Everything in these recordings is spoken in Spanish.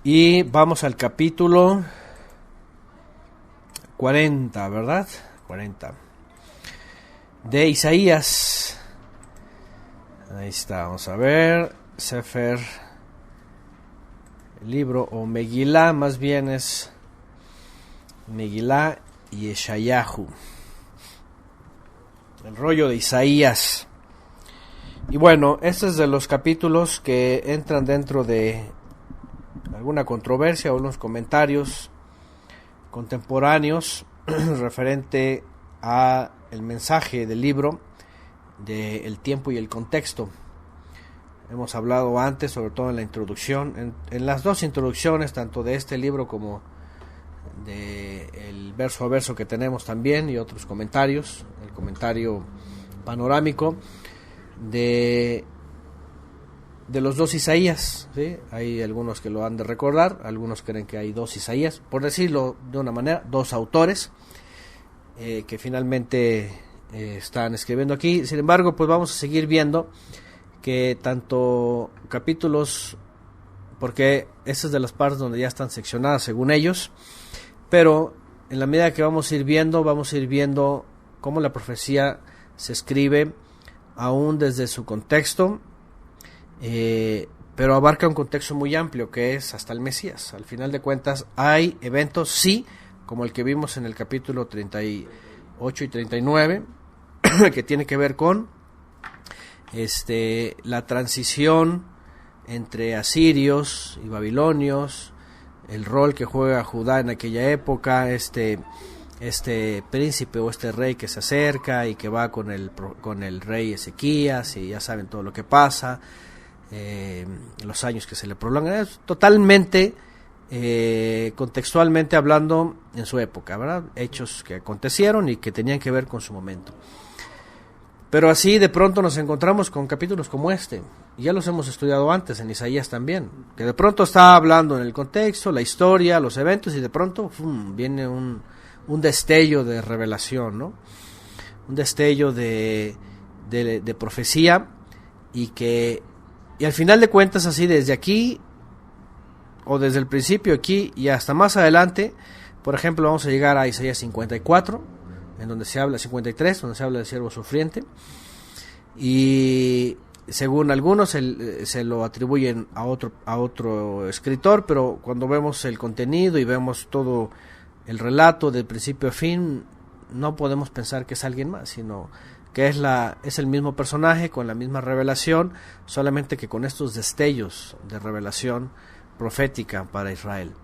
Y vamos al capítulo 40, ¿verdad? 40. De Isaías. Ahí está, vamos a ver. Sefer, el libro, o Megilá, más bien es Megilá y Yeshayahu. El rollo de Isaías. Y bueno, este es de los capítulos que entran dentro de alguna controversia o unos comentarios contemporáneos referente a el mensaje del libro, de el tiempo y el contexto. Hemos hablado antes, sobre todo en la introducción, en las dos introducciones, tanto de este libro como de el verso a verso que tenemos también, y otros comentarios, el comentario panorámico de los dos Isaías, ¿sí? Hay algunos que lo han de recordar, algunos creen que hay dos Isaías, por decirlo de una manera, dos autores que finalmente están escribiendo aquí. Sin embargo, pues vamos a seguir viendo que tanto capítulos, porque esta es de las partes donde ya están seccionadas según ellos, pero en la medida que vamos a ir viendo cómo la profecía se escribe aún desde su contexto, pero abarca un contexto muy amplio que es hasta el Mesías. Al final de cuentas hay eventos, sí, como el que vimos en el capítulo 38 y 39, que tiene que ver con la transición entre asirios y babilonios, el rol que juega Judá en aquella época, este príncipe o este rey que se acerca y que va con el rey Ezequías, y ya saben todo lo que pasa, los años que se le prolongan, es totalmente contextualmente hablando en su época, ¿verdad? Hechos que acontecieron y que tenían que ver con su momento. Pero así de pronto nos encontramos con capítulos como este, y ya los hemos estudiado antes en Isaías también, que de pronto está hablando en el contexto, la historia, los eventos, y de pronto viene un destello de revelación, ¿no? Un destello de profecía, y al final de cuentas, así desde aquí, o desde el principio aquí y hasta más adelante, por ejemplo, vamos a llegar a Isaías 54, en donde se habla, 53, donde se habla del siervo sufriente, y según algunos se lo atribuyen a otro escritor, pero cuando vemos el contenido y vemos todo el relato de principio a fin, no podemos pensar que es alguien más, sino que es el mismo personaje con la misma revelación, solamente que con estos destellos de revelación profética para Israel.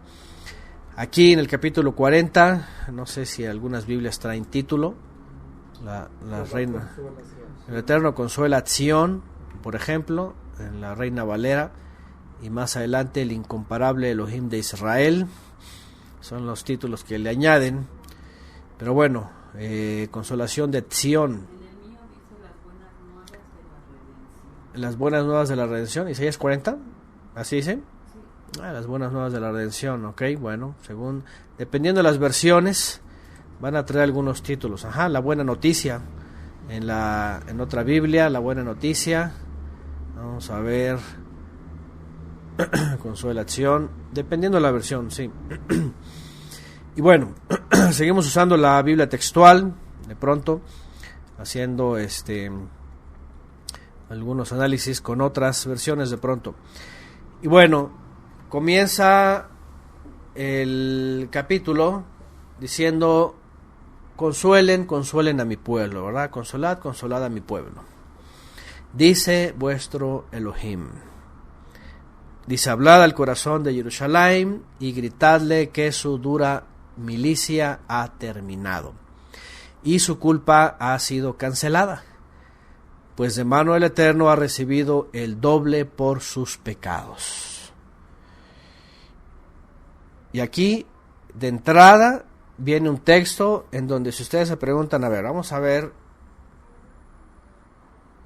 Aquí en el capítulo 40, no sé si algunas Biblias traen título, la reina, el Eterno consuela a Sion, por ejemplo, en la Reina Valera, y más adelante el incomparable Elohim de Israel, son los títulos que le añaden. Pero bueno, consolación de Sion, las buenas nuevas de la redención, Isaías 40, así dice. Las buenas nuevas de la redención, ok, bueno, dependiendo de las versiones, van a traer algunos títulos. La buena noticia, en otra Biblia, la buena noticia, vamos a ver, consolación, dependiendo de la versión, sí. Y bueno, seguimos usando la Biblia textual, de pronto, haciendo algunos análisis con otras versiones de pronto. Y bueno, comienza el capítulo diciendo: consuelen a mi pueblo, ¿verdad? Consolad a mi pueblo. Dice vuestro Elohim. Dice: hablad al corazón de Jerusalén y gritadle que su dura milicia ha terminado y su culpa ha sido cancelada, pues de mano del Eterno ha recibido el doble por sus pecados. Y aquí, de entrada, viene un texto en donde, si ustedes se preguntan, vamos a ver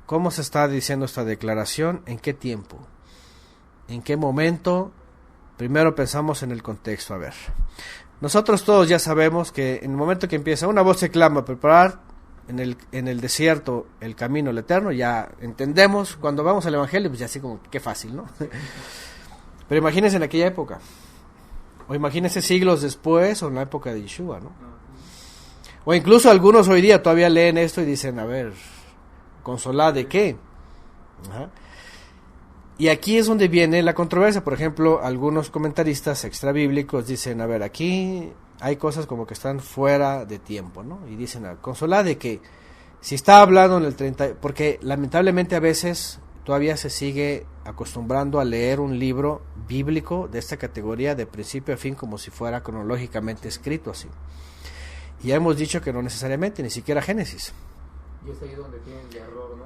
cómo se está diciendo esta declaración, en qué tiempo, en qué momento. Primero pensamos en el contexto. Nosotros todos ya sabemos que en el momento que empieza una voz se clama, preparar en el desierto el camino al Eterno, ya entendemos. Cuando vamos al Evangelio, pues ya así como, qué fácil, ¿no? Pero imagínense en aquella época. O imagínense siglos después o en la época de Yeshua, ¿no? O incluso algunos hoy día todavía leen esto y dicen, a ver, ¿consolad de qué? Ajá. Y aquí es donde viene la controversia. Por ejemplo, algunos comentaristas extrabíblicos dicen, a ver, aquí hay cosas como que están fuera de tiempo, ¿no? Y dicen, consolad de que si está hablando en el 30, porque lamentablemente a veces todavía se sigue acostumbrando a leer un libro bíblico de esta categoría de principio a fin como si fuera cronológicamente escrito así. Y ya hemos dicho que no necesariamente, ni siquiera Génesis. Y es ahí donde tienen el error, ¿no?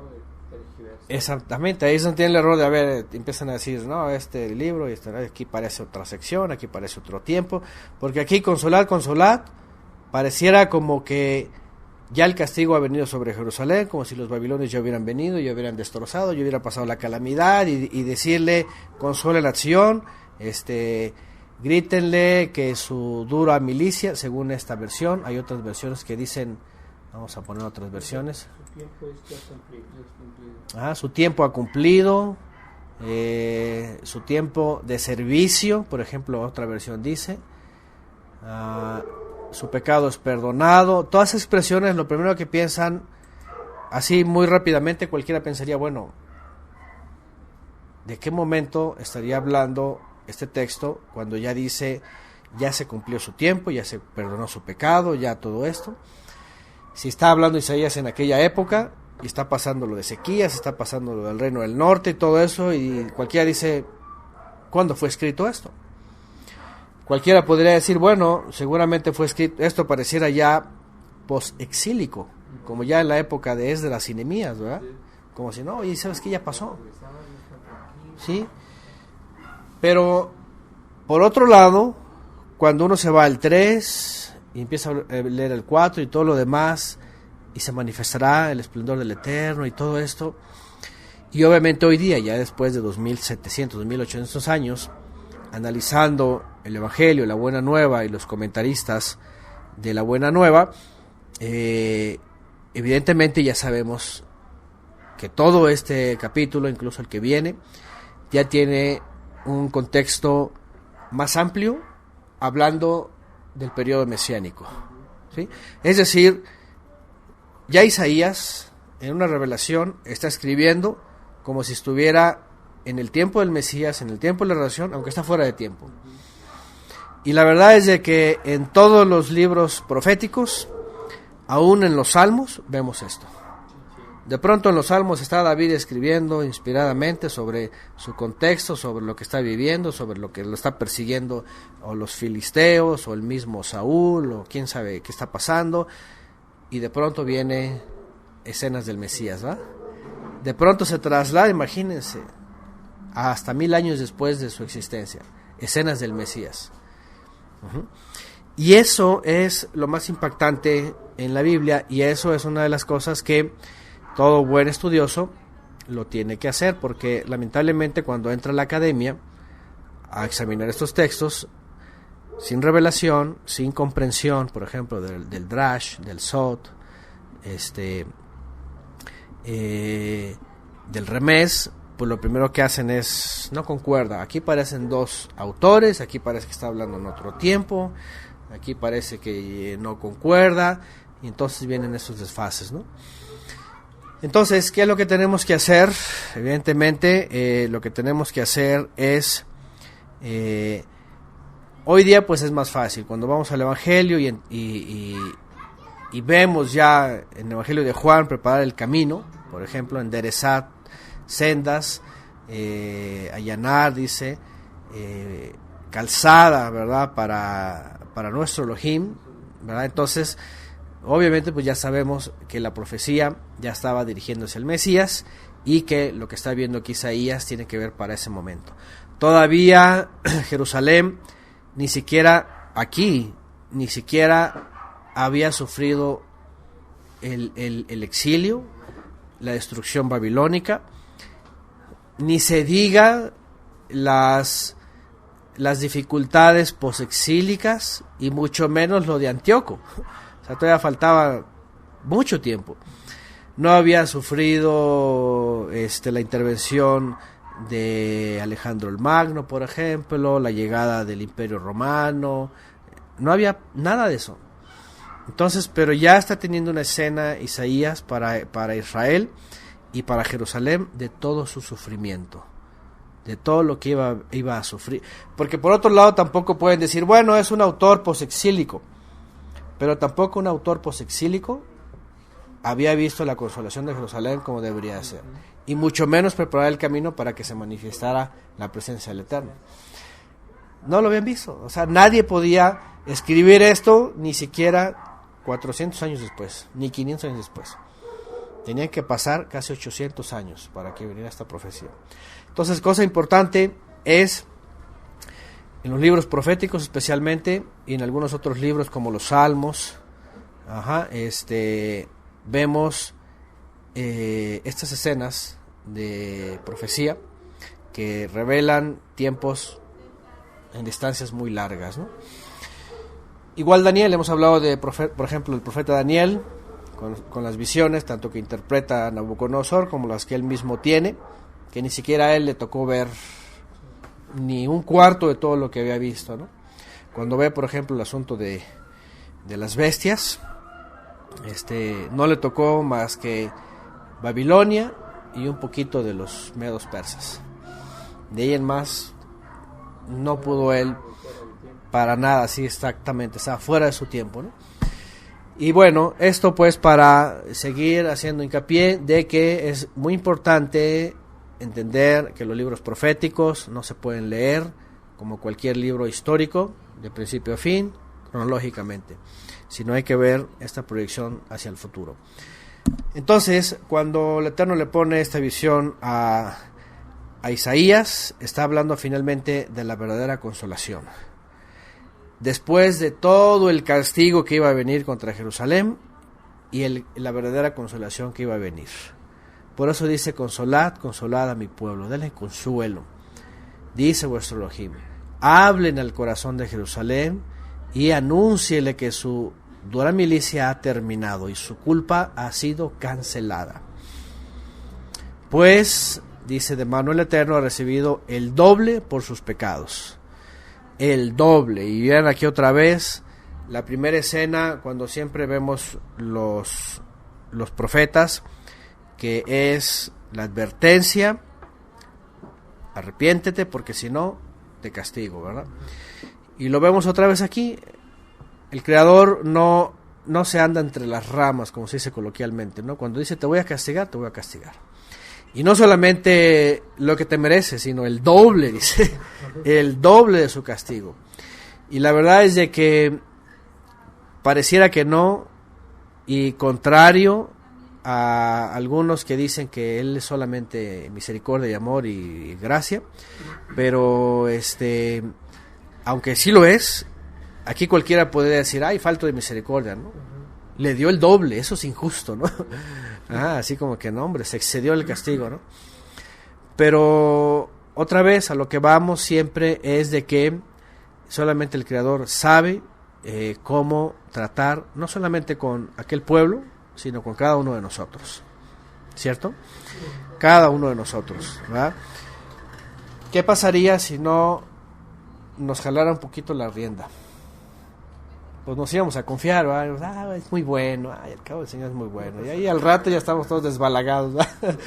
Exactamente, ahí es donde tienen el error de, a ver, empiezan a decir, no, este libro, y aquí parece otra sección, aquí parece otro tiempo, porque aquí consolad, pareciera como que ya el castigo ha venido sobre Jerusalén, como si los babilonios ya hubieran venido, ya hubieran destrozado, ya hubiera pasado la calamidad, y decirle, consuelen la acción, grítenle que su dura milicia, según esta versión. Hay otras versiones que dicen, vamos a poner otras versiones. Su tiempo está cumplido. Su tiempo ha cumplido, su tiempo de servicio, por ejemplo, otra versión dice, su pecado es perdonado. Todas esas expresiones, lo primero que piensan, así muy rápidamente, cualquiera pensaría, bueno, ¿de qué momento estaría hablando este texto cuando ya dice, ya se cumplió su tiempo, ya se perdonó su pecado, ya todo esto? Si está hablando Isaías en aquella época, y está pasando lo de Ezequías, está pasando lo del reino del norte y todo eso, y cualquiera dice, ¿cuándo fue escrito esto? Cualquiera podría decir, bueno, seguramente fue escrito, esto pareciera ya post-exílico, como ya en la época de Esdras y Nehemías, ¿verdad? Como si, no, y ¿sabes qué? Ya pasó. ¿Sí? Pero, por otro lado, cuando uno se va al 3 y empieza a leer el 4 y todo lo demás, y se manifestará el esplendor del Eterno y todo esto, y obviamente hoy día, ya después de 2700, 2800 años, analizando el Evangelio, la Buena Nueva y los comentaristas de la Buena Nueva, evidentemente ya sabemos que todo este capítulo, incluso el que viene, ya tiene un contexto más amplio, hablando del periodo mesiánico, ¿sí? Es decir, ya Isaías, en una revelación, está escribiendo como si estuviera en el tiempo del Mesías, en el tiempo de la revelación, aunque está fuera de tiempo. Y la verdad es de que en todos los libros proféticos, aún en los Salmos, vemos esto. De pronto en los Salmos está David escribiendo inspiradamente sobre su contexto, sobre lo que está viviendo, sobre lo que lo está persiguiendo, o los filisteos, o el mismo Saúl, o quién sabe qué está pasando, y de pronto viene escenas del Mesías, ¿va? De pronto se traslada, imagínense, hasta 1000 años después de su existencia, escenas del Mesías. Y eso es lo más impactante en la Biblia, y eso es una de las cosas que todo buen estudioso lo tiene que hacer, porque lamentablemente cuando entra a la academia a examinar estos textos, sin revelación, sin comprensión, por ejemplo, del Drash, del Sot, del Remez, pues lo primero que hacen es, no concuerda, aquí parecen dos autores, aquí parece que está hablando en otro tiempo, aquí parece que no concuerda, y entonces vienen esos desfases, ¿no? Entonces, ¿qué es lo que tenemos que hacer? Evidentemente, lo que tenemos que hacer es, hoy día pues es más fácil, cuando vamos al Evangelio y vemos ya en el Evangelio de Juan preparar el camino, por ejemplo, enderezar sendas, allanar, dice, calzada, ¿verdad? Para nuestro Elohim, ¿verdad? Entonces, obviamente pues ya sabemos que la profecía ya estaba dirigiéndose al Mesías y que lo que está viendo aquí Isaías tiene que ver para ese momento. Todavía Jerusalén ni siquiera había sufrido el exilio, la destrucción babilónica, ni se diga las dificultades posexílicas y mucho menos lo de Antíoco. O sea, todavía faltaba mucho tiempo. No había sufrido la intervención de Alejandro el Magno, por ejemplo, la llegada del Imperio Romano. No había nada de eso. Entonces, pero ya está teniendo una escena Isaías para Israel y para Jerusalén de todo su sufrimiento, de todo lo que iba a sufrir. Porque por otro lado tampoco pueden decir, bueno, es un autor posexílico, pero tampoco un autor posexílico había visto la consolación de Jerusalén como debería ser, y mucho menos preparar el camino para que se manifestara la presencia del Eterno. No lo habían visto, o sea, nadie podía escribir esto ni siquiera 400 años después, ni 500 años después. Tenían que pasar casi 800 años para que viniera esta profecía. Entonces, cosa importante es, en los libros proféticos especialmente, y en algunos otros libros como los Salmos, vemos estas escenas de profecía que revelan tiempos en distancias muy largas, ¿no? Igual Daniel, hemos hablado de, por ejemplo, el profeta Daniel, con las visiones, tanto que interpreta a Nabucodonosor como las que él mismo tiene, que ni siquiera a él le tocó ver ni un cuarto de todo lo que había visto, ¿no? Cuando ve, por ejemplo, el asunto de las bestias, no le tocó más que Babilonia y un poquito de los medos persas. De ahí en más no pudo él para nada, sí, exactamente, estaba fuera de su tiempo, ¿no? Y bueno, esto pues para seguir haciendo hincapié de que es muy importante entender que los libros proféticos no se pueden leer como cualquier libro histórico, de principio a fin, cronológicamente, sino hay que ver esta proyección hacia el futuro. Entonces, cuando el Eterno le pone esta visión a Isaías, está hablando finalmente de la verdadera consolación. Después de todo el castigo que iba a venir contra Jerusalén y la verdadera consolación que iba a venir. Por eso dice, consolad, consolad a mi pueblo, denle consuelo. Dice vuestro Elohim, hablen al corazón de Jerusalén y anúnciele que su dura milicia ha terminado y su culpa ha sido cancelada. Pues, dice, de mano el Eterno ha recibido el doble por sus pecados. El doble. Y vean aquí otra vez la primera escena cuando siempre vemos los profetas, que es la advertencia, arrepiéntete porque si no te castigo, ¿verdad? Y lo vemos otra vez aquí. El Creador no se anda entre las ramas, como se dice coloquialmente, ¿no? Cuando dice te voy a castigar, te voy a castigar. Y no solamente lo que te mereces, sino el doble, dice, el doble de su castigo. Y la verdad es de que pareciera que no, y contrario a algunos que dicen que Él es solamente misericordia y amor y gracia, pero aunque sí lo es, aquí cualquiera podría decir, ay, falto de misericordia, ¿no? Le dio el doble, eso es injusto, ¿no? Así como que no, hombre, se excedió el castigo, ¿no? Pero otra vez a lo que vamos siempre es de que solamente el Creador sabe cómo tratar no solamente con aquel pueblo, sino con cada uno de nosotros, ¿cierto? Cada uno de nosotros, ¿verdad? ¿Qué pasaría si no nos jalara un poquito la rienda? Pues nos íbamos a confiar, ¿verdad? Es muy bueno, al cabo el Señor es muy bueno, y ahí al rato ya estamos todos desbalagados, ¿verdad?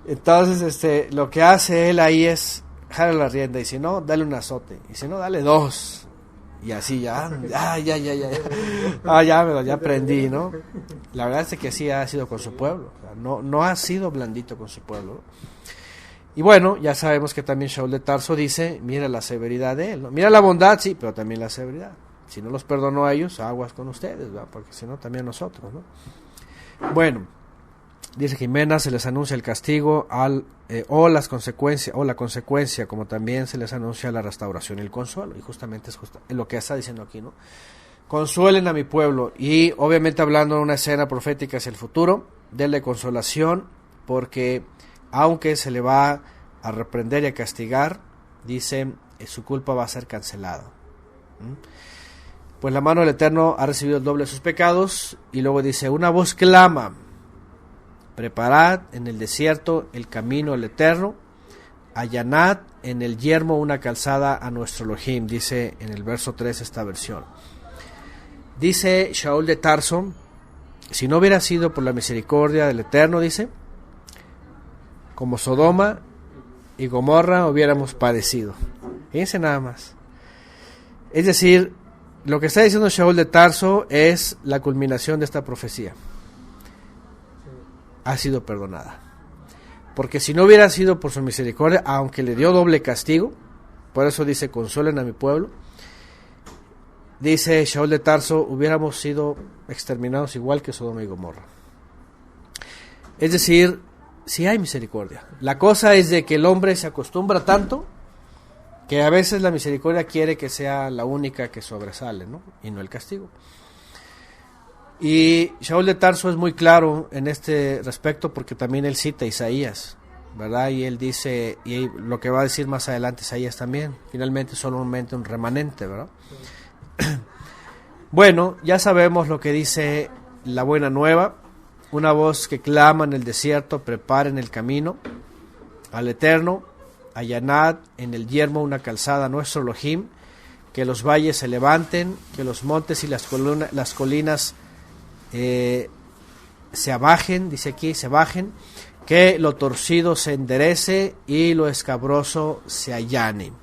Entonces, lo que hace Él ahí es jala la rienda, y si no, dale un azote, y si no, dale dos, y así ya aprendí, ¿no? La verdad es que así ha sido con su pueblo, o sea, no ha sido blandito con su pueblo, ¿no? Y bueno, ya sabemos que también Shaul de Tarso dice, mira la severidad de él, ¿no? Mira la bondad, sí, pero también la severidad. Si no los perdonó a ellos, aguas con ustedes, ¿verdad? Porque si no, también nosotros, ¿no? Bueno, dice Jimena, se les anuncia el castigo o la consecuencia, como también se les anuncia la restauración y el consuelo. Y justamente es lo que está diciendo aquí, ¿no? Consuelen a mi pueblo. Y obviamente hablando de una escena profética hacia el futuro, denle consolación, porque aunque se le va a reprender y a castigar, dice, su culpa va a ser cancelada. Pues la mano del Eterno ha recibido el doble de sus pecados. Y luego dice, una voz clama, preparad en el desierto el camino del Eterno, allanad en el yermo una calzada a nuestro Elohim, dice en el verso 3 esta versión. Dice Shaul de Tarso, si no hubiera sido por la misericordia del Eterno, dice, como Sodoma y Gomorra hubiéramos padecido. Fíjense nada más. Es decir, lo que está diciendo Shaul de Tarso es la culminación de esta profecía. Ha sido perdonada. Porque si no hubiera sido por su misericordia, aunque le dio doble castigo, por eso dice, consuelen a mi pueblo, dice Shaul de Tarso, hubiéramos sido exterminados igual que Sodoma y Gomorra. Es decir, sí hay misericordia. La cosa es de que el hombre se acostumbra tanto que a veces la misericordia quiere que sea la única que sobresale, ¿no? Y no el castigo. Y Shaul de Tarso es muy claro en este respecto porque también él cita a Isaías, ¿verdad? Y él dice, y lo que va a decir más adelante Isaías también, finalmente solamente un remanente, ¿verdad? Sí. Bueno, ya sabemos lo que dice la buena nueva, una voz que clama en el desierto, preparen el camino al Eterno, allanad en el yermo una calzada a nuestro Elohim, que los valles se levanten, que los montes y las colinas se abajen, dice aquí, se bajen, que lo torcido se enderece y lo escabroso se allane,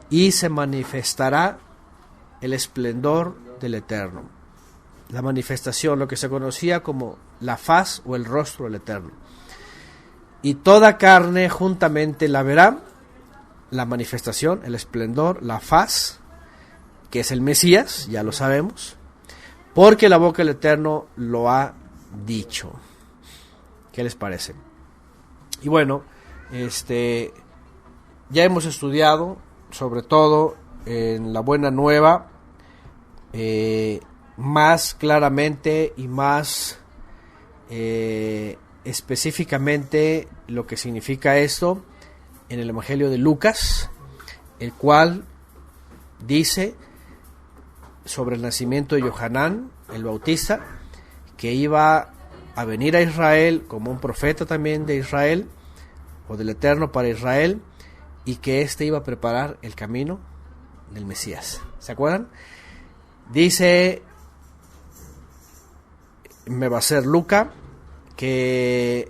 y se manifestará el esplendor del Eterno. La manifestación, lo que se conocía como la faz o el rostro del Eterno. Y toda carne juntamente la verá, la manifestación, el esplendor, la faz, que es el Mesías, ya lo sabemos, porque la boca del Eterno lo ha dicho. ¿Qué les parece? Y bueno, ya hemos estudiado, sobre todo en la Buena Nueva, más claramente y más específicamente lo que significa esto en el Evangelio de Lucas, el cual dice sobre el nacimiento de Yohanan el Bautista, que iba a venir a Israel como un profeta también de Israel o del Eterno para Israel, y que éste iba a preparar el camino del Mesías. ¿Se acuerdan? Dice, me va a ser Lucas, que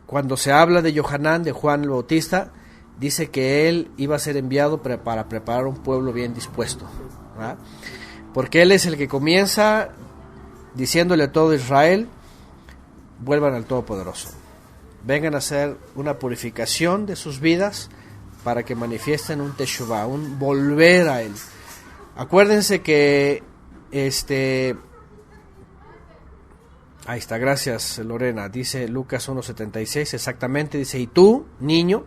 cuando se habla de Yohanan, de Juan el Bautista, dice que él iba a ser enviado para preparar un pueblo bien dispuesto, ¿verdad? Porque él es el que comienza diciéndole a todo Israel, vuelvan al Todopoderoso, vengan a hacer una purificación de sus vidas para que manifiesten un teshuvah, un volver a él. Acuérdense que ahí está, gracias Lorena, dice Lucas 1:76 exactamente, dice, y tú, niño,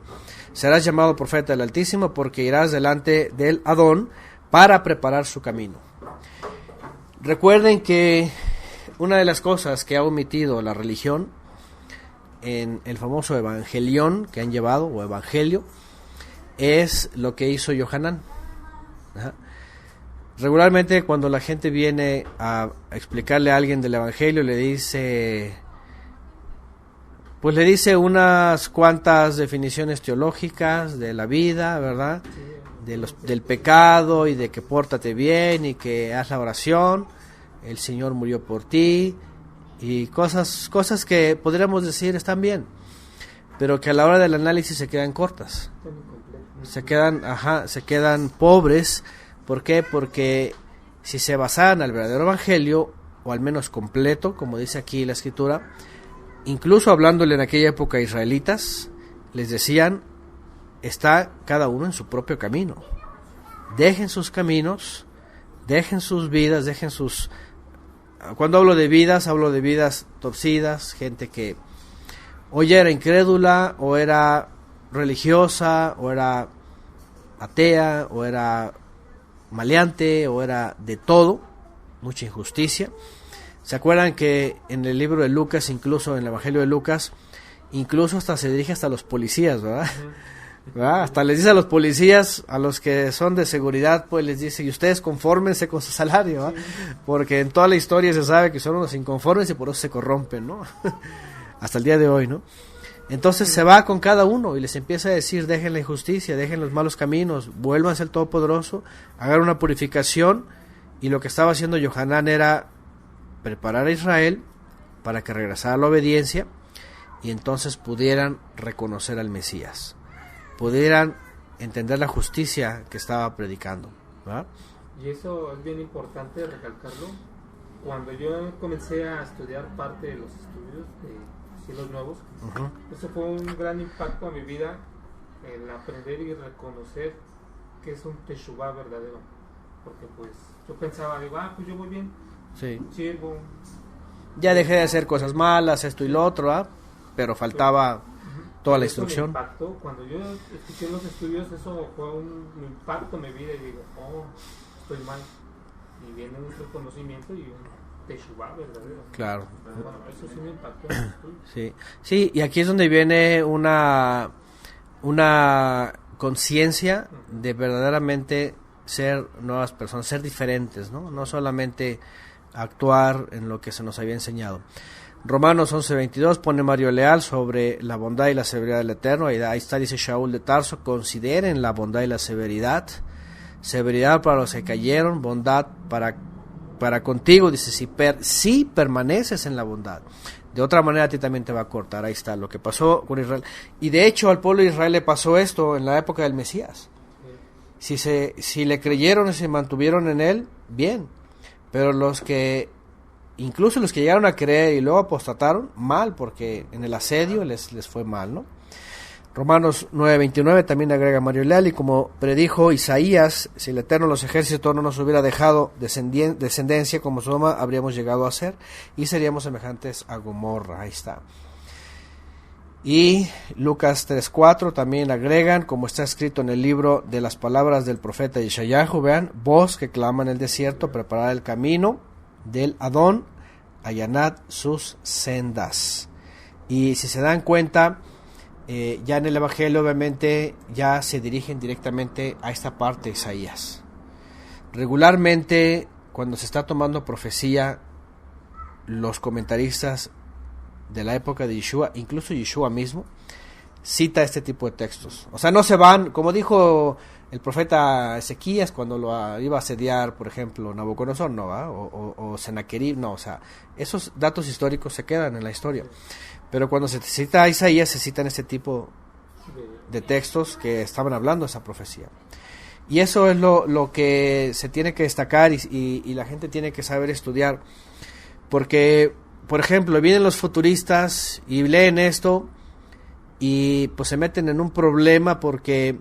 serás llamado profeta del Altísimo, porque irás delante del Adón para preparar su camino. Recuerden que una de las cosas que ha omitido la religión en el famoso evangelión que han llevado, o evangelio, es lo que hizo Yohanan. Ajá. Regularmente cuando la gente viene a explicarle a alguien del evangelio, le dice unas cuantas definiciones teológicas de la vida, ¿verdad? Del pecado, y de que pórtate bien y que haz la oración, el Señor murió por ti, y cosas que podríamos decir están bien, pero que a la hora del análisis se quedan cortas, se quedan pobres. ¿Por qué? Porque si se basaran en el verdadero evangelio, o al menos completo, como dice aquí la escritura, incluso hablándole en aquella época a israelitas, les decían, está cada uno en su propio camino. Dejen sus caminos, dejen sus vidas, dejen sus... Cuando hablo de vidas torcidas, gente que o ya era incrédula, o era religiosa, o era atea, o era maleante, o era de todo, mucha injusticia. ¿Se acuerdan que en el libro de Lucas, incluso en el Evangelio de Lucas, incluso hasta se dirige hasta los policías, ¿verdad? ¿verdad? Hasta les dice a los policías, a los que son de seguridad, pues les dice, y ustedes confórmense con su salario, ¿verdad? Porque en toda la historia se sabe que son unos inconformes y por eso se corrompen, ¿no? Hasta el día de hoy, ¿no? Entonces se va con cada uno y les empieza a decir, dejen la injusticia, dejen los malos caminos, vuélvanse al Todopoderoso, hagan una purificación. Y lo que estaba haciendo Yohanan era preparar a Israel para que regresara a la obediencia y entonces pudieran reconocer al Mesías, pudieran entender la justicia que estaba predicando, ¿verdad? Y eso es bien importante recalcarlo. Cuando yo comencé a estudiar parte de los estudios de Cielos Nuevos, eso fue un gran impacto a mi vida, el aprender y reconocer que es un Teshuvah verdadero. Porque pues yo pensaba, digo, pues yo voy bien, sí, sirvo, ya dejé de hacer cosas malas, esto y lo otro, ¿ah? Pero faltaba toda la eso instrucción. me impactó. Cuando yo escuché los estudios, eso fue un impacto en mi vida y digo, estoy mal. Y viene un reconocimiento y un Teshuvah verdadero. Claro. Bueno, eso sí me impactó en los estudios. Sí, sí, y aquí es donde viene una conciencia de verdaderamente ser nuevas personas, ser diferentes, ¿no? No solamente actuar en lo que se nos había enseñado. Romanos 11:22 pone Mario Leal sobre la bondad y la severidad del Eterno. Ahí está, dice Shaul de Tarso, consideren la bondad y la severidad. Severidad para los que cayeron, bondad para contigo, dice, si permaneces en la bondad. De otra manera a ti también te va a cortar. Ahí está lo que pasó con Israel. Y de hecho al pueblo de Israel le pasó esto en la época del Mesías. Si le creyeron y se mantuvieron en él, bien. Pero incluso los que llegaron a creer y luego apostataron, mal, porque en el asedio les fue mal, ¿no? Romanos 9:29 también agrega Mario Leal, y como predijo Isaías, si el Eterno de los ejércitos no nos hubiera dejado descendencia como Sodoma, habríamos llegado a ser y seríamos semejantes a Gomorra. Ahí está. Y Lucas 3:4 también agregan, como está escrito en el libro de las palabras del profeta Yeshayahu, vean, voz que clama en el desierto, preparad el camino del Adón, allanad sus sendas. Y si se dan cuenta, ya en el Evangelio obviamente ya se dirigen directamente a esta parte de Isaías. Regularmente cuando se está tomando profecía, los comentaristas de la época de Yeshua, incluso Yeshua mismo, cita este tipo de textos. O sea, no se van, como dijo el profeta Ezequías cuando lo iba a asediar, por ejemplo, Nabucodonosor, no, ¿va? O Sennacherib, no, o sea, esos datos históricos se quedan en la historia. Pero cuando se cita a Isaías, se citan este tipo de textos que estaban hablando de esa profecía. Y eso es lo que se tiene que destacar y la gente tiene que saber estudiar. Porque, por ejemplo, vienen los futuristas y leen esto y pues se meten en un problema porque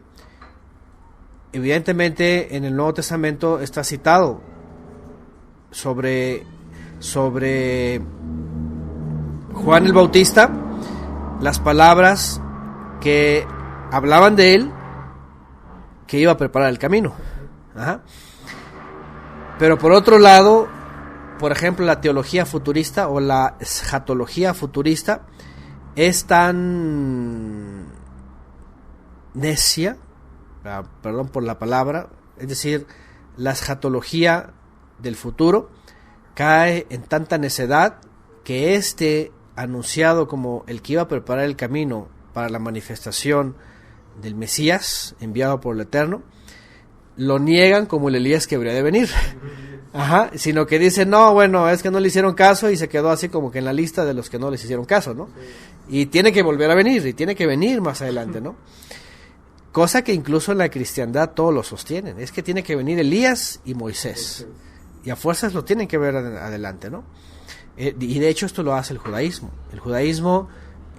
evidentemente en el Nuevo Testamento está citado sobre Juan el Bautista, las palabras que hablaban de él, que iba a preparar el camino. Ajá. Pero por otro lado, por ejemplo, la teología futurista o la escatología futurista es tan necia, perdón por la palabra, es decir, la escatología del futuro cae en tanta necedad que anunciado como el que iba a preparar el camino para la manifestación del Mesías enviado por el Eterno, lo niegan como el Elías que habría de venir. Ajá, sino que dicen, no, bueno, es que no le hicieron caso y se quedó así como que en la lista de los que no les hicieron caso, ¿no? Y tiene que volver a venir, y tiene que venir más adelante, ¿no? Cosa que incluso en la cristiandad todos lo sostienen, es que tiene que venir Elías y Moisés, y a fuerzas lo tienen que ver adelante, ¿no? Y de hecho esto lo hace el judaísmo. El judaísmo,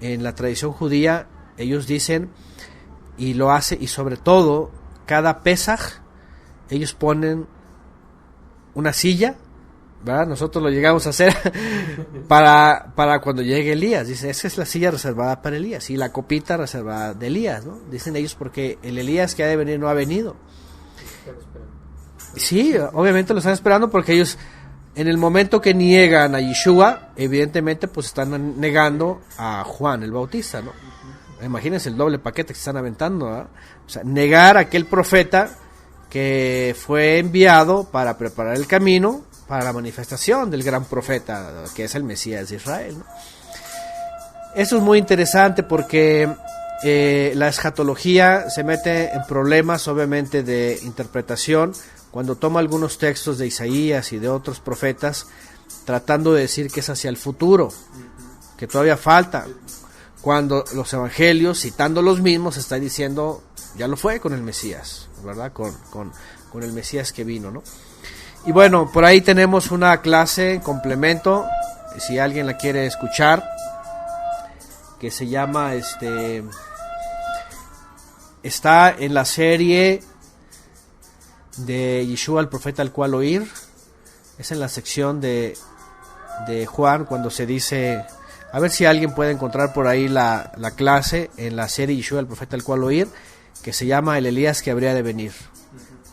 en la tradición judía, ellos dicen, y lo hace, y sobre todo, cada Pesaj, ellos ponen una silla, ¿verdad? Nosotros lo llegamos a hacer para cuando llegue Elías. Dice, esa es la silla reservada para Elías, y la copita reservada de Elías, ¿no? Dicen ellos porque el Elías que ha de venir no ha venido. Sí, obviamente lo están esperando porque ellos, en el momento que niegan a Yeshua, evidentemente pues están negando a Juan el Bautista, ¿no? Imagínense el doble paquete que están aventando, ¿verdad? O sea, negar a aquel profeta que fue enviado para preparar el camino para la manifestación del gran profeta, que es el Mesías de Israel, ¿no? Eso es muy interesante porque la escatología se mete en problemas, obviamente, de interpretación cuando toma algunos textos de Isaías y de otros profetas, tratando de decir que es hacia el futuro, que todavía falta, cuando los evangelios, citando los mismos, están diciendo, ya lo fue con el Mesías, ¿verdad? Con el Mesías que vino, ¿no? Y bueno, por ahí tenemos una clase en complemento, si alguien la quiere escuchar, que se llama, está en la serie de Yeshua, el profeta al cual oír. Es en la sección de Juan, cuando se dice, a ver si alguien puede encontrar por ahí la clase en la serie Yeshua, el profeta al cual oír, que se llama El Elías que habría de venir.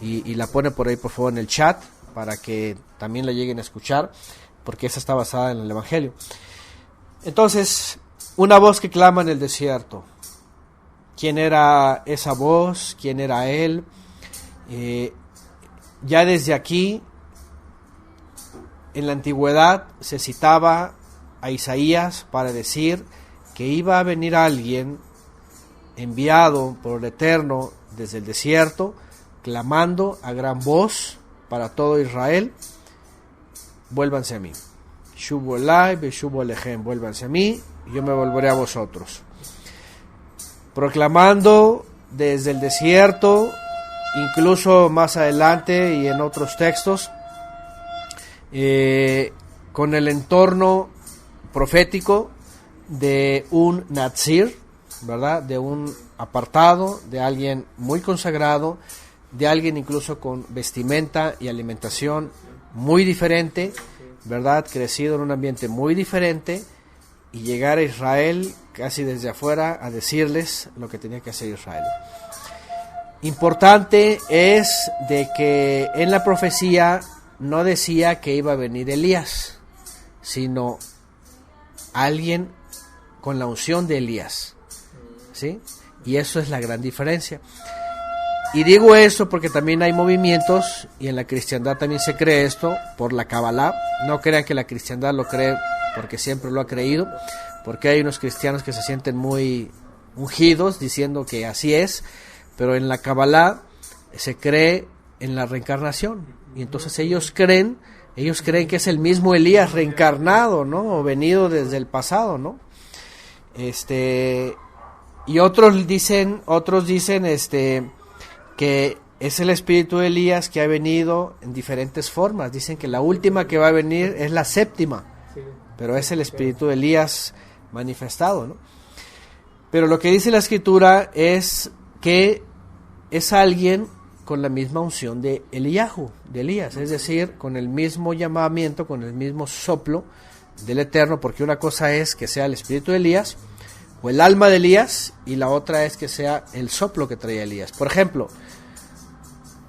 Y la pone por ahí, por favor, en el chat, para que también la lleguen a escuchar, porque esa está basada en el Evangelio. Entonces, una voz que clama en el desierto. ¿Quién era esa voz? ¿Quién era él? Ya desde aquí, en la antigüedad, se citaba a Isaías para decir que iba a venir alguien enviado por el Eterno desde el desierto, clamando a gran voz para todo Israel: vuélvanse a mí. Shubu elai veshubu alechem, vuélvanse a mí y yo me volveré a vosotros. Proclamando desde el desierto, incluso más adelante y en otros textos, con el entorno profético de un Nazir, ¿verdad? De un apartado, de alguien muy consagrado, de alguien incluso con vestimenta y alimentación muy diferente, ¿verdad? Crecido en un ambiente muy diferente, y llegar a Israel casi desde afuera a decirles lo que tenía que hacer Israel. Importante es de que en la profecía no decía que iba a venir Elías, sino alguien con la unción de Elías, ¿sí? Y eso es la gran diferencia. Y digo eso porque también hay movimientos, y en la cristiandad también se cree esto, por la Kabbalah. No crean que la cristiandad lo cree porque siempre lo ha creído, porque hay unos cristianos que se sienten muy ungidos diciendo que así es, pero en la Kabbalah se cree en la reencarnación, y entonces ellos creen que es el mismo Elías reencarnado, ¿no? O venido desde el pasado, ¿no? Y otros dicen que es el espíritu de Elías que ha venido en diferentes formas. Dicen que la última que va a venir es la séptima, pero es el espíritu de Elías manifestado, ¿no? Pero lo que dice la escritura es que es alguien con la misma unción de Eliyahu, de Elías, es decir, con el mismo llamamiento, con el mismo soplo del Eterno, porque una cosa es que sea el espíritu de Elías o el alma de Elías, y la otra es que sea el soplo que traía Elías. Por ejemplo,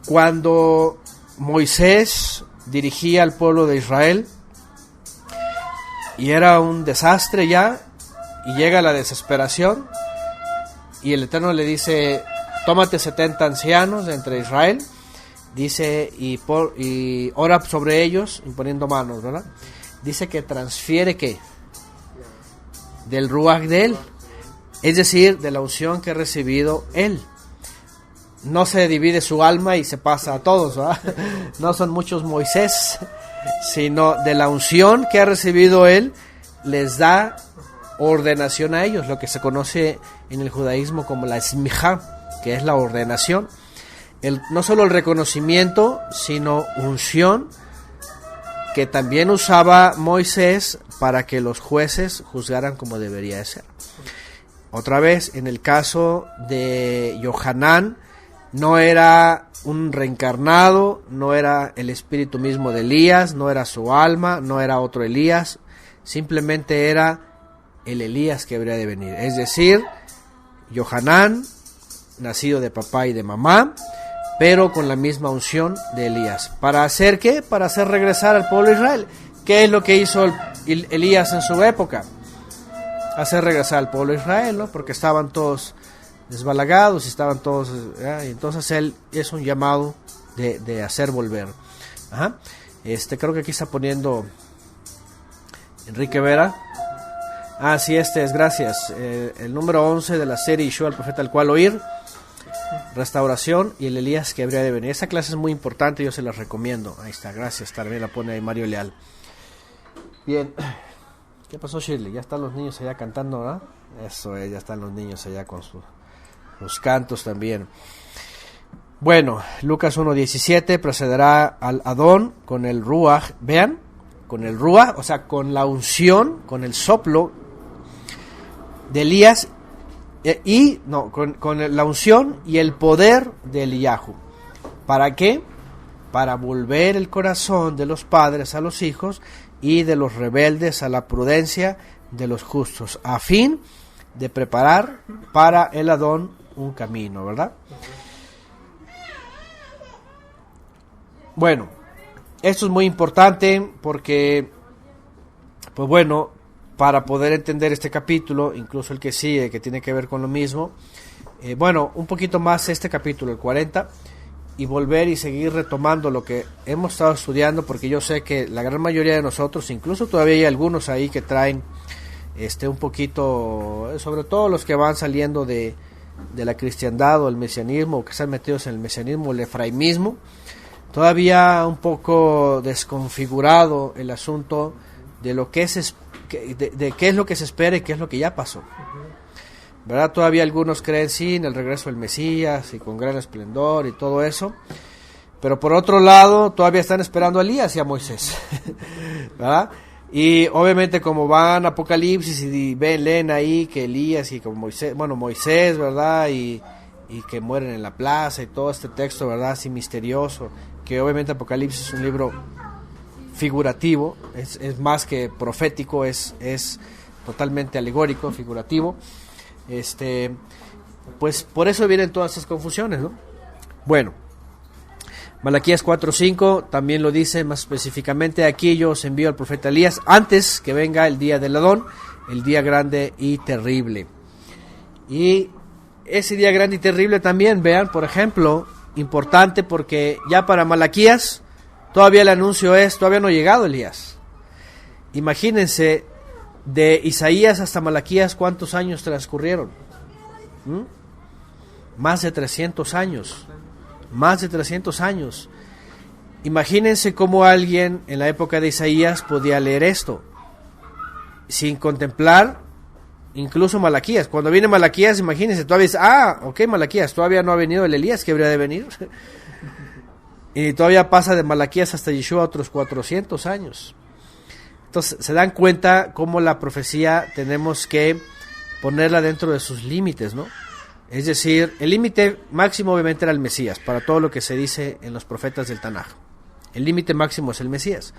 cuando Moisés dirigía al pueblo de Israel y era un desastre ya, y llega la desesperación, y el Eterno le dice: tómate 70 ancianos de entre Israel, dice, y ora sobre ellos imponiendo manos, ¿verdad? Dice que transfiere, ¿qué? Del Ruach de él, es decir, de la unción que ha recibido él. No se divide su alma y se pasa a todos, ¿verdad? No son muchos Moisés, sino de la unción que ha recibido él, les da ordenación a ellos, lo que se conoce en el judaísmo como la smijá, que es la ordenación. No solo el reconocimiento, sino unción, que también usaba Moisés para que los jueces juzgaran como debería de ser. Otra vez, en el caso de Yohanan, no era un reencarnado, no era el espíritu mismo de Elías, no era su alma, no era otro Elías, simplemente era el Elías que habría de venir. Es decir, Yohanan, nacido de papá y de mamá, pero con la misma unción de Elías. ¿Para hacer qué? Para hacer regresar al pueblo de Israel. ¿Qué es lo que hizo Elías en su época? Hacer regresar al pueblo de Israel, ¿no? Porque estaban todos desbalagados, estaban todos, y entonces él es un llamado de hacer volver. Ajá. Creo que aquí está poniendo Enrique Vera Sí, este es, gracias. El número 11 de la serie Yeshua, el profeta al cual oír. Restauración y el Elías que habría de venir. Esa clase es muy importante, yo se la recomiendo. Ahí está, gracias. También la pone ahí Mario Leal. Bien. ¿Qué pasó, Shirley? Ya están los niños allá cantando, ¿verdad? Eso es, ya están los niños allá con sus cantos también. Bueno, Lucas 1:17 procederá al Adón con el Ruach. Vean, con el Ruach, o sea, con la unción, con el soplo de Elías. Con la unción y el poder de Eliyahu. ¿Para qué? Para volver el corazón de los padres a los hijos y de los rebeldes a la prudencia de los justos, a fin de preparar para el Adón un camino, ¿verdad? Bueno, esto es muy importante porque, pues bueno, para poder entender este capítulo, incluso el que sigue, que tiene que ver con lo mismo, un poquito más este capítulo, el 40, y volver y seguir retomando lo que hemos estado estudiando, porque yo sé que la gran mayoría de nosotros, incluso todavía hay algunos ahí que traen un poquito, sobre todo los que van saliendo de la cristiandad o el mesianismo, o que están metidos en el mesianismo, el efraimismo, todavía un poco desconfigurado el asunto de lo que es de qué es lo que se espera y qué es lo que ya pasó, ¿verdad? Todavía algunos creen sí en el regreso del Mesías y con gran esplendor y todo eso, pero por otro lado todavía están esperando a Elías y a Moisés, ¿verdad? Y obviamente como van a Apocalipsis y leen ahí que Elías y como Moisés, ¿verdad? Y que mueren en la plaza y todo este texto, ¿verdad? Así misterioso, que obviamente Apocalipsis es un libro figurativo, es más que profético, es totalmente alegórico, figurativo. Pues por eso vienen todas estas confusiones, ¿no? Bueno, Malaquías 4:5 también lo dice más específicamente: aquí yo os envío al profeta Elías antes que venga el día del Adón, el día grande y terrible. Y ese día grande y terrible también, vean, por ejemplo, importante porque ya para Malaquías todavía el anuncio todavía no ha llegado Elías. Imagínense, de Isaías hasta Malaquías, ¿cuántos años transcurrieron? Más de 300 años. Más de 300 años. Imagínense cómo alguien en la época de Isaías podía leer esto sin contemplar incluso Malaquías. Cuando viene Malaquías, imagínense, todavía dice, Malaquías, todavía no ha venido el Elías que habría de venir. Y todavía pasa de Malaquías hasta Yeshua otros 400 años. Entonces se dan cuenta cómo la profecía tenemos que ponerla dentro de sus límites, ¿no? Es decir, el límite máximo obviamente era el Mesías, para todo lo que se dice en los profetas del Tanaj. El límite máximo es el Mesías.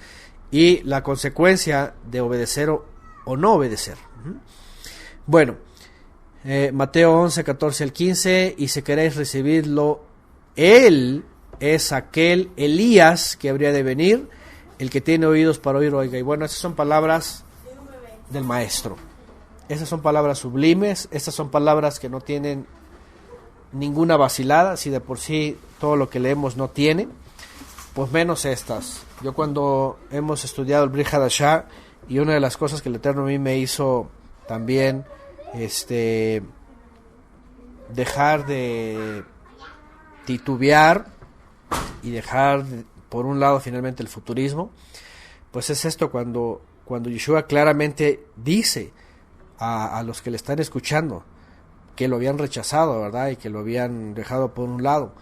Y la consecuencia de obedecer o no obedecer. Bueno, Mateo 11, 14 al 15, y si queréis recibirlo, él es aquel Elías que habría de venir, el que tiene oídos para oír, oiga. Y bueno, esas son palabras del maestro. Esas son palabras sublimes, estas son palabras que no tienen ninguna vacilada, si de por sí todo lo que leemos no tiene, pues menos estas. Yo cuando hemos estudiado el Brit Hadashah, y una de las cosas que el Eterno a mí me hizo también dejar de titubear y dejar por un lado finalmente el futurismo, pues es esto, cuando Yeshua claramente dice a los que le están escuchando que lo habían rechazado, ¿verdad? Y que lo habían dejado por un lado,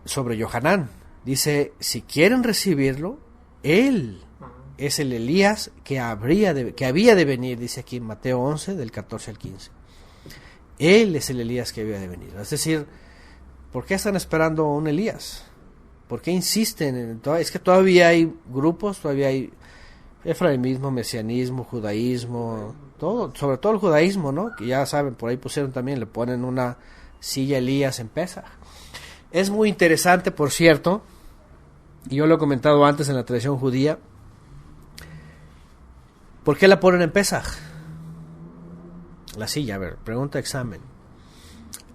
sobre Yohanan, dice, si quieren recibirlo, él es el Elías que había de venir, dice aquí en Mateo 11, del 14 al 15. Él es el Elías que había de venir. Es decir, ¿por qué están esperando un Elías? ¿Por qué insisten? Es que todavía hay grupos, todavía hay efraimismo, mesianismo, judaísmo, todo, sobre todo el judaísmo, ¿no? Que ya saben, por ahí pusieron también, le ponen una silla Elías en Pesaj. Es muy interesante, por cierto, y yo lo he comentado antes en la tradición judía, ¿por qué la ponen en Pesaj? La silla, a ver, pregunta examen.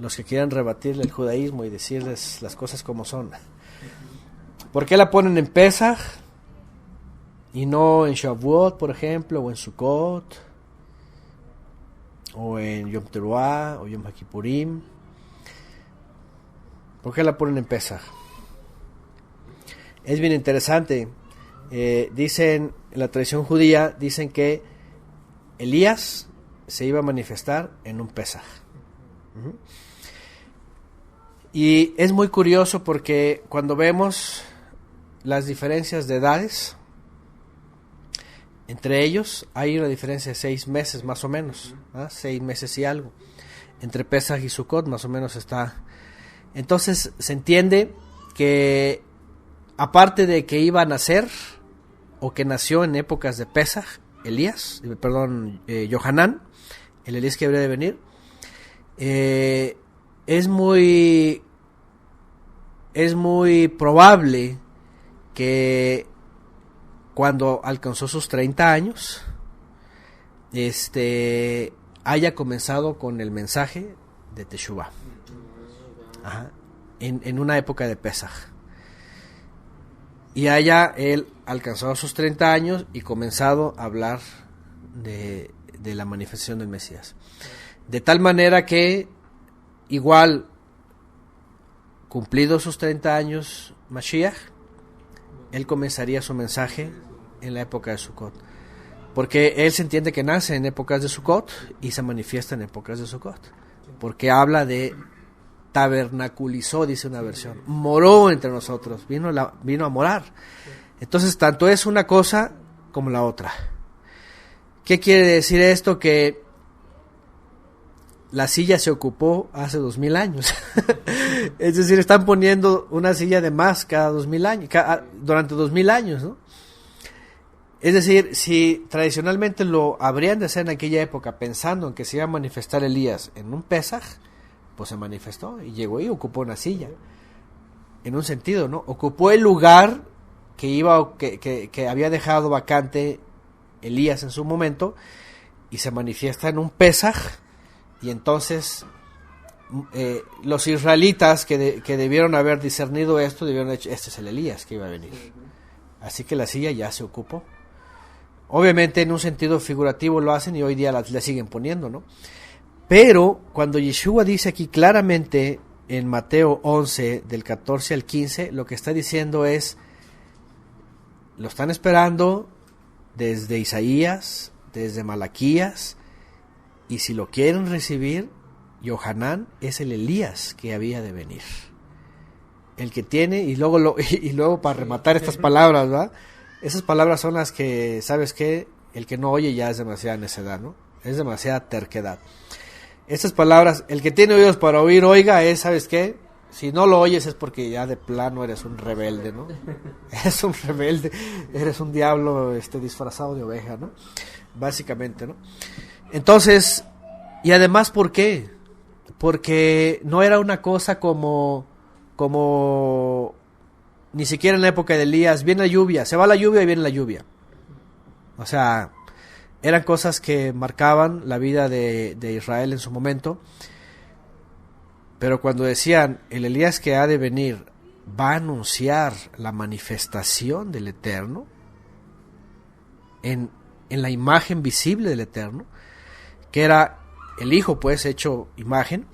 Los que quieran rebatirle el judaísmo y decirles las cosas como son. ¿Por qué la ponen en Pesaj y no en Shavuot, por ejemplo, o en Sukkot? o en Yom Teruah, o Yom HaKippurim. ¿Por qué la ponen en Pesaj? Es bien interesante. Dicen, en la tradición judía, dicen que Elías se iba a manifestar en un Pesaj. Y es muy curioso porque cuando vemos las diferencias de edades, entre ellos hay una diferencia de 6 meses más o menos, 6 meses y algo. Entre Pesaj y Sukkot más o menos está. Entonces se entiende que aparte de que iba a nacer, o que nació en épocas de Pesaj, Yohanan, el Elías que habría de venir, es muy probable que cuando alcanzó sus 30 años, haya comenzado con el mensaje de Teshuvah, en una época de Pesaj. Y haya él alcanzado sus 30 años y comenzado a hablar de la manifestación del Mesías. De tal manera que, igual, cumplidos sus 30 años Mashiach, él comenzaría su mensaje en la época de Sukkot. Porque él se entiende que nace en épocas de Sukkot y se manifiesta en épocas de Sukkot. Porque habla de tabernaculizó, dice una versión, moró entre nosotros, vino a morar. Entonces, tanto es una cosa como la otra. ¿Qué quiere decir esto? Que la silla se ocupó hace 2000 años. Es decir, están poniendo una silla de más cada 2000 años, durante 2000 años, ¿no? Es decir, si tradicionalmente lo habrían de hacer en aquella época pensando en que se iba a manifestar Elías en un Pesaj, pues se manifestó y llegó y ocupó una silla. En un sentido, ¿no? Ocupó el lugar que había dejado vacante Elías en su momento, y se manifiesta en un Pesaj, y entonces los israelitas que debieron haber discernido esto, debieron haber dicho, este es el Elías que iba a venir. Así que la silla ya se ocupó. Obviamente en un sentido figurativo lo hacen y hoy día la siguen poniendo, ¿no? Pero cuando Yeshua dice aquí claramente en Mateo 11, del 14 al 15, lo que está diciendo es, lo están esperando desde Isaías, desde Malaquías, y si lo quieren recibir, Yohanan es el Elías que había de venir. El que tiene, y luego para rematar estas palabras, ¿verdad? Esas palabras son las que, ¿sabes qué? El que no oye ya es demasiada necedad, ¿no? Es demasiada terquedad. Estas palabras, el que tiene oídos para oír, oiga, ¿sabes qué? Si no lo oyes es porque ya de plano eres un rebelde, ¿no? Eres un rebelde, eres un diablo disfrazado de oveja, ¿no? Básicamente, ¿no? Entonces, y además, ¿por qué? Porque no era una cosa como ni siquiera en la época de Elías, viene la lluvia, se va la lluvia y viene la lluvia. O sea, eran cosas que marcaban la vida de Israel en su momento. Pero cuando decían, el Elías que ha de venir va a anunciar la manifestación del Eterno, en la imagen visible del Eterno, que era el Hijo pues hecho imagen,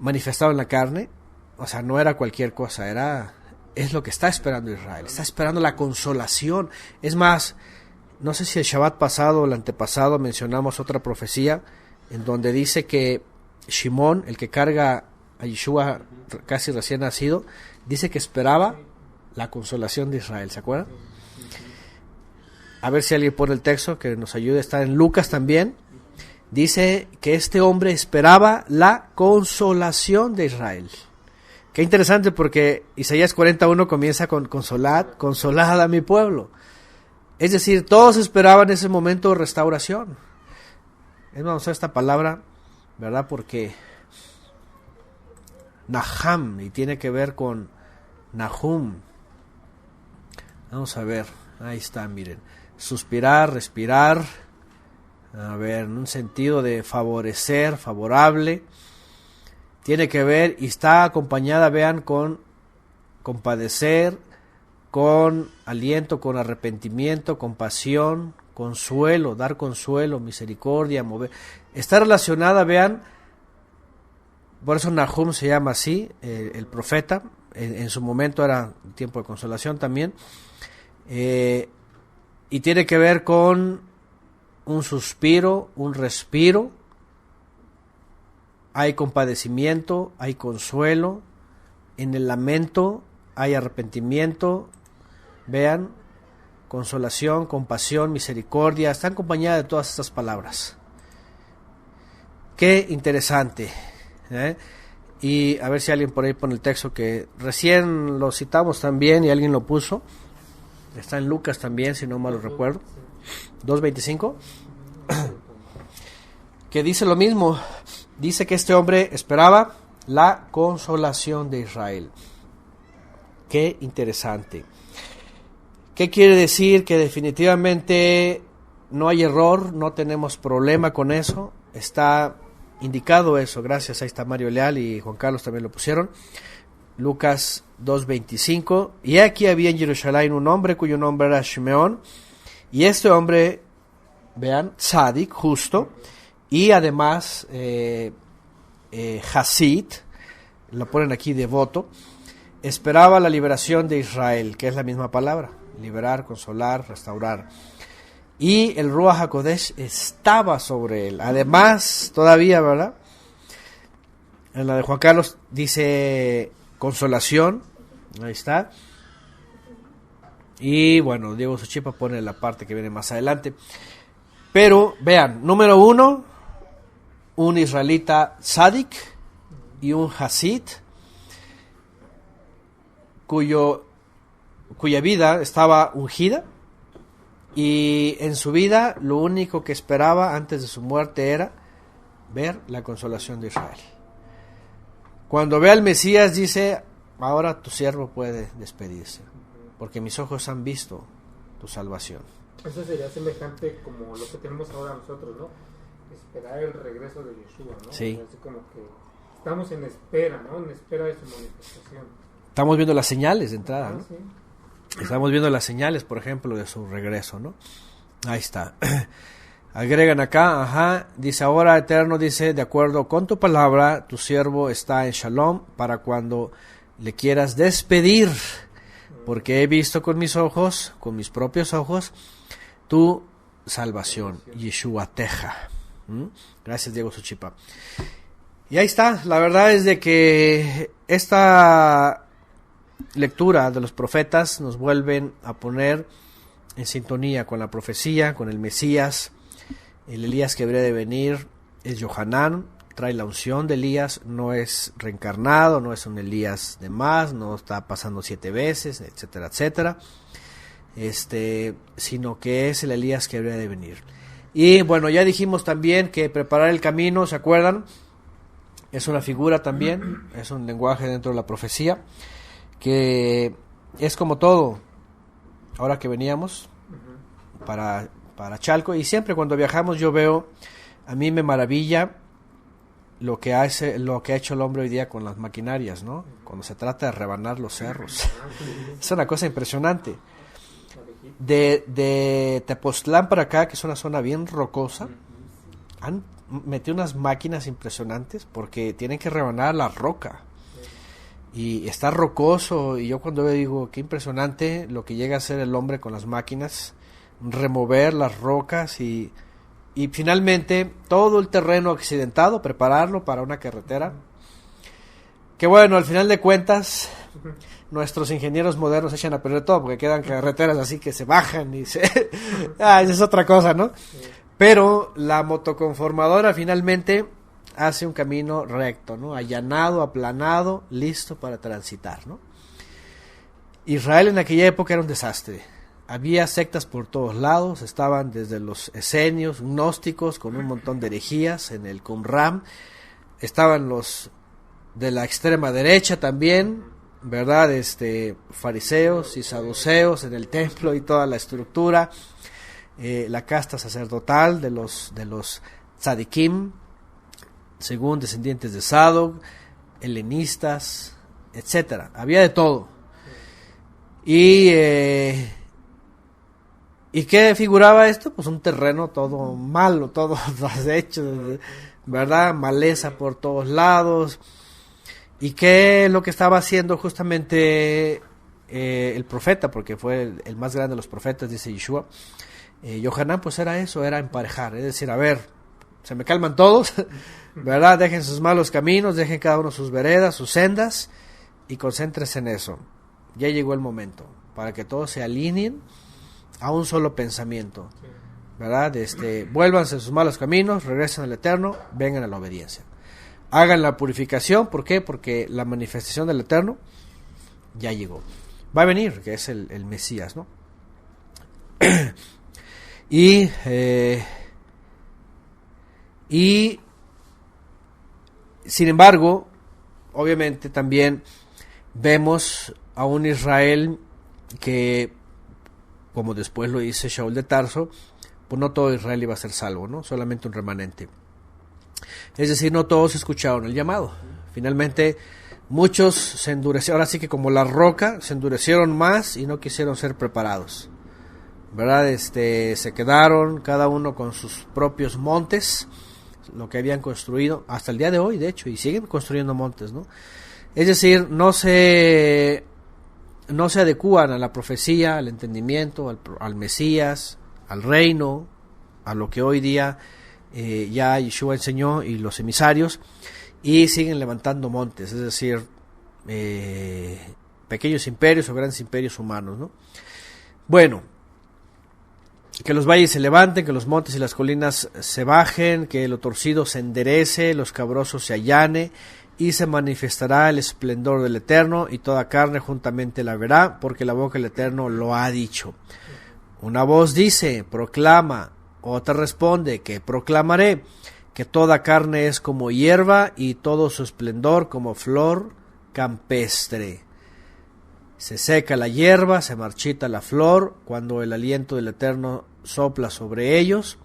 manifestado en la carne, o sea, no era cualquier cosa, es lo que está esperando Israel, está esperando la consolación. Es más, no sé si el Shabbat pasado o el antepasado mencionamos otra profecía en donde dice que Shimón, el que carga a Yeshua casi recién nacido, dice que esperaba la consolación de Israel, ¿se acuerdan? A ver si alguien pone el texto que nos ayude, está en Lucas también. Dice que este hombre esperaba la consolación de Israel. Qué interesante, porque Isaías 41 comienza con consolad a mi pueblo. Es decir, todos esperaban en ese momento restauración. Vamos a usar esta palabra, ¿verdad? Porque Naham, y tiene que ver con Nahum. Vamos a ver, ahí está, miren. Suspirar, respirar, a ver, en un sentido de favorecer, favorable. Tiene que ver y está acompañada, vean, con compadecer, con aliento, con arrepentimiento, compasión, consuelo, dar consuelo, misericordia, mover. está relacionada, vean, por eso Nahum se llama así, el profeta, en su momento era un tiempo de consolación también, y tiene que ver con un suspiro, un respiro, hay compadecimiento, hay consuelo, en el lamento hay arrepentimiento, vean, consolación, compasión, misericordia, está acompañada de todas estas palabras. Qué interesante, ¿eh? Y a ver si alguien por ahí pone el texto que recién lo citamos también y alguien lo puso. Está en Lucas también, si no mal lo recuerdo. 2:25. Que dice lo mismo. Dice que este hombre esperaba la consolación de Israel. Qué interesante. ¿Qué quiere decir? Que definitivamente no hay error, no tenemos problema con eso. Está indicado eso, gracias, ahí está Mario Leal y Juan Carlos también lo pusieron. Lucas 2:25. Y aquí había en Jerusalén un hombre cuyo nombre era Shimeón. Y este hombre, vean, tzadik, justo, y además Hasid, lo ponen aquí devoto, esperaba la liberación de Israel, que es la misma palabra, liberar, consolar, restaurar. Y el Ruach HaKodesh estaba sobre él. Además, todavía, ¿verdad? En la de Juan Carlos dice consolación, ahí está. Y bueno, Diego Suchipa pone la parte que viene más adelante. Pero vean, número 1, un israelita tzadik y un hasid cuya vida estaba ungida, y en su vida lo único que esperaba antes de su muerte era ver la consolación de Israel. Cuando ve al Mesías dice, ahora tu siervo puede despedirse, porque mis ojos han visto tu salvación. Eso sería semejante como lo que tenemos ahora nosotros, ¿no? Esperar el regreso de Yeshua, ¿no? Sí. Así como que estamos en espera, ¿no? En espera de su manifestación. Estamos viendo las señales de entrada, ¿no? Sí. Estamos viendo las señales, por ejemplo, de su regreso, ¿no? Ahí está. Agregan acá, dice, ahora Eterno, dice, de acuerdo con tu palabra, tu siervo está en Shalom para cuando le quieras despedir, porque he visto con mis ojos, con mis propios ojos, tu salvación, Yeshua Teja. Gracias, Diego Suchipa. Y ahí está, la verdad es de que esta lectura de los profetas nos vuelven a poner en sintonía con la profecía, con el Mesías. El Elías que habría de venir es Yohanan, trae la unción de Elías, no es reencarnado, no es un Elías de más, no está pasando 7 veces, etcétera, etcétera, sino que es el Elías que habría de venir. Y bueno, ya dijimos también que preparar el camino, ¿se acuerdan? Es una figura también, es un lenguaje dentro de la profecía, que es como todo. Ahora que veníamos para Chalco, y siempre cuando viajamos yo veo, a mí me maravilla lo que ha hecho el hombre hoy día con las maquinarias, ¿no? Cuando se trata de rebanar los cerros. Es una cosa impresionante. De Tepoztlán para acá, que es una zona bien rocosa, han metido unas máquinas impresionantes porque tienen que rebanar la roca. Y está rocoso, y yo cuando veo digo, qué impresionante lo que llega a hacer el hombre con las máquinas, remover las rocas y finalmente todo el terreno accidentado, prepararlo para una carretera. Que bueno, al final de cuentas, nuestros ingenieros modernos echan a perder todo, porque quedan carreteras así que se bajan y es otra cosa, ¿no? Pero la motoconformadora finalmente hace un camino recto, ¿no? Allanado, aplanado, listo para transitar, ¿no? Israel en aquella época era un desastre. Había sectas por todos lados, estaban desde los esenios, gnósticos, con un montón de herejías en el Qumran, estaban los de la extrema derecha también, ¿verdad? Fariseos y saduceos en el templo y toda la estructura, la casta sacerdotal de los tzadikim, según descendientes de Sadoc, helenistas, etcétera. Había de todo. Y ¿Y qué figuraba esto? Pues un terreno todo malo, todo deshecho, ¿verdad? Maleza por todos lados. ¿Y qué es lo que estaba haciendo justamente el profeta? Porque fue el más grande de los profetas, dice Yeshua. Yohanan, pues era eso, era emparejar. Es decir, a ver, se me calman todos, ¿verdad? Dejen sus malos caminos, dejen cada uno sus veredas, sus sendas, y concéntrense en eso. Ya llegó el momento, para que todos se alineen a un solo pensamiento, ¿verdad? Vuélvanse a sus malos caminos, regresen al Eterno, vengan a la obediencia. Hagan la purificación, ¿por qué? Porque la manifestación del Eterno ya llegó. Va a venir, que es el Mesías, ¿no? Y sin embargo, obviamente también vemos a un Israel que, como después lo dice Shaul de Tarso, pues no todo Israel iba a ser salvo, ¿no? Solamente un remanente. Es decir, no todos escucharon el llamado. Finalmente, muchos se endurecieron, ahora sí que como la roca, se endurecieron más y no quisieron ser preparados, ¿verdad? Se quedaron cada uno con sus propios montes, lo que habían construido, hasta el día de hoy, de hecho, y siguen construyendo montes, ¿no? Es decir, no se adecúan a la profecía, al entendimiento, al Mesías, al reino, a lo que hoy día ya Yeshua enseñó y los emisarios, y siguen levantando montes, es decir, pequeños imperios o grandes imperios humanos, ¿no? Bueno, que los valles se levanten, que los montes y las colinas se bajen, que lo torcido se enderece, los cabrosos se allane, y se manifestará el esplendor del Eterno, y toda carne juntamente la verá, porque la boca del Eterno lo ha dicho. Una voz dice, proclama, otra responde, que proclamaré, que toda carne es como hierba, y todo su esplendor como flor campestre. Se seca la hierba, se marchita la flor, cuando el aliento del Eterno sopla sobre ellos.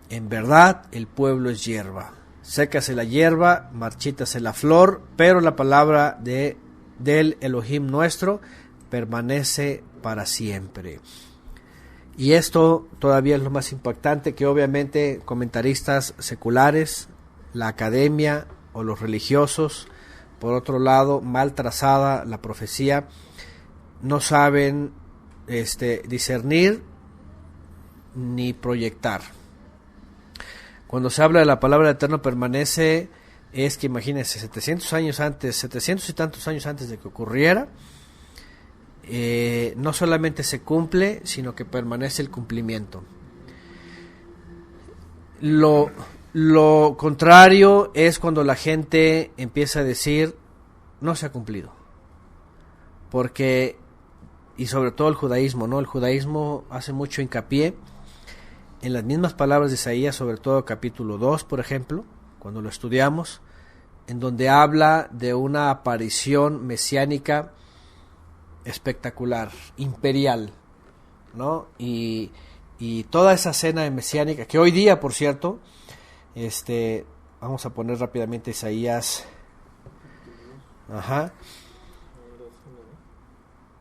En verdad, el pueblo es hierba. Sécase la hierba, marchítase la flor, pero la palabra del Elohim nuestro permanece para siempre. Y esto todavía es lo más impactante, que obviamente comentaristas seculares, la academia o los religiosos, por otro lado, mal trazada la profecía, no saben discernir ni proyectar. Cuando se habla de la palabra del Eterno permanece, es que imagínense, 700 y tantos años antes de que ocurriera, no solamente se cumple, sino que permanece el cumplimiento. Lo contrario es cuando la gente empieza a decir, no se ha cumplido. Porque, y sobre todo el judaísmo, ¿no? El judaísmo hace mucho hincapié en las mismas palabras de Isaías, sobre todo capítulo 2, por ejemplo, cuando lo estudiamos, en donde habla de una aparición mesiánica espectacular, imperial, ¿no? Y toda esa escena mesiánica, que hoy día, por cierto, vamos a poner rápidamente Isaías,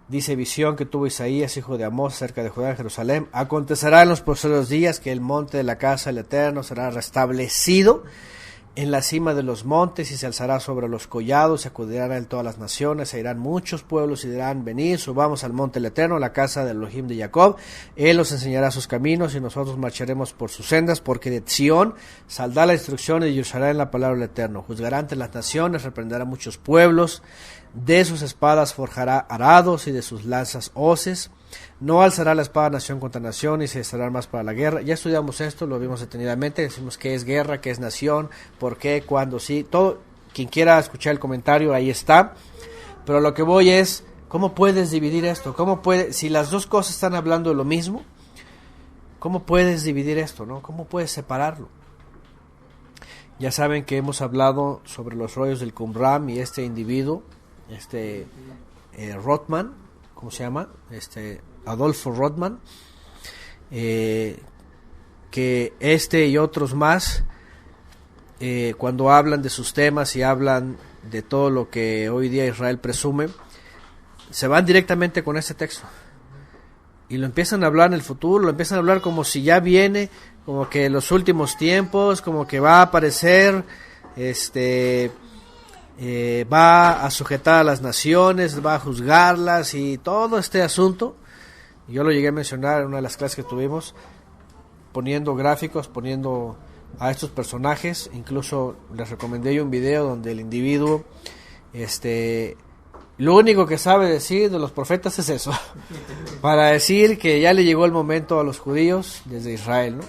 dice: visión que tuvo Isaías, hijo de Amós, cerca de Judá, en Jerusalén. Acontecerá en los posteriores días que el monte de la casa del Eterno será restablecido en la cima de los montes, y se alzará sobre los collados, se acudirán a él todas las naciones, se irán muchos pueblos y dirán: venid, subamos al monte del Eterno, la casa del Elohim de Jacob. Él os enseñará sus caminos, y nosotros marcharemos por sus sendas, porque de Sión saldrá la instrucción, y Yerushalayim la palabra del Eterno. Juzgará ante las naciones, reprenderá muchos pueblos, de sus espadas forjará arados, y de sus lanzas hoces. No alzará la espada nación contra nación, y se estará más para la guerra. Ya estudiamos esto, lo vimos detenidamente, decimos qué es guerra, qué es nación, por qué, cuándo, sí, todo. Quien quiera escuchar el comentario, ahí está. Pero lo que voy es, ¿cómo puedes dividir esto? Si las dos cosas están hablando de lo mismo, ¿cómo puedes dividir esto, no? ¿Cómo puedes separarlo? Ya saben que hemos hablado sobre los rollos del Qumran, y este individuo, Rothman, ¿cómo se llama? Adolfo Rothman, que y otros más, cuando hablan de sus temas y hablan de todo lo que hoy día Israel presume, se van directamente con este texto y lo empiezan a hablar en el futuro, lo empiezan a hablar como si ya viene, como que los últimos tiempos, como que va a aparecer, va a sujetar a las naciones, va a juzgarlas y todo este asunto. Yo lo llegué a mencionar en una de las clases que tuvimos, poniendo gráficos, poniendo a estos personajes. Incluso les recomendé yo un video donde el individuo, lo único que sabe decir de los profetas es eso, para decir que ya le llegó el momento a los judíos desde Israel, ¿no?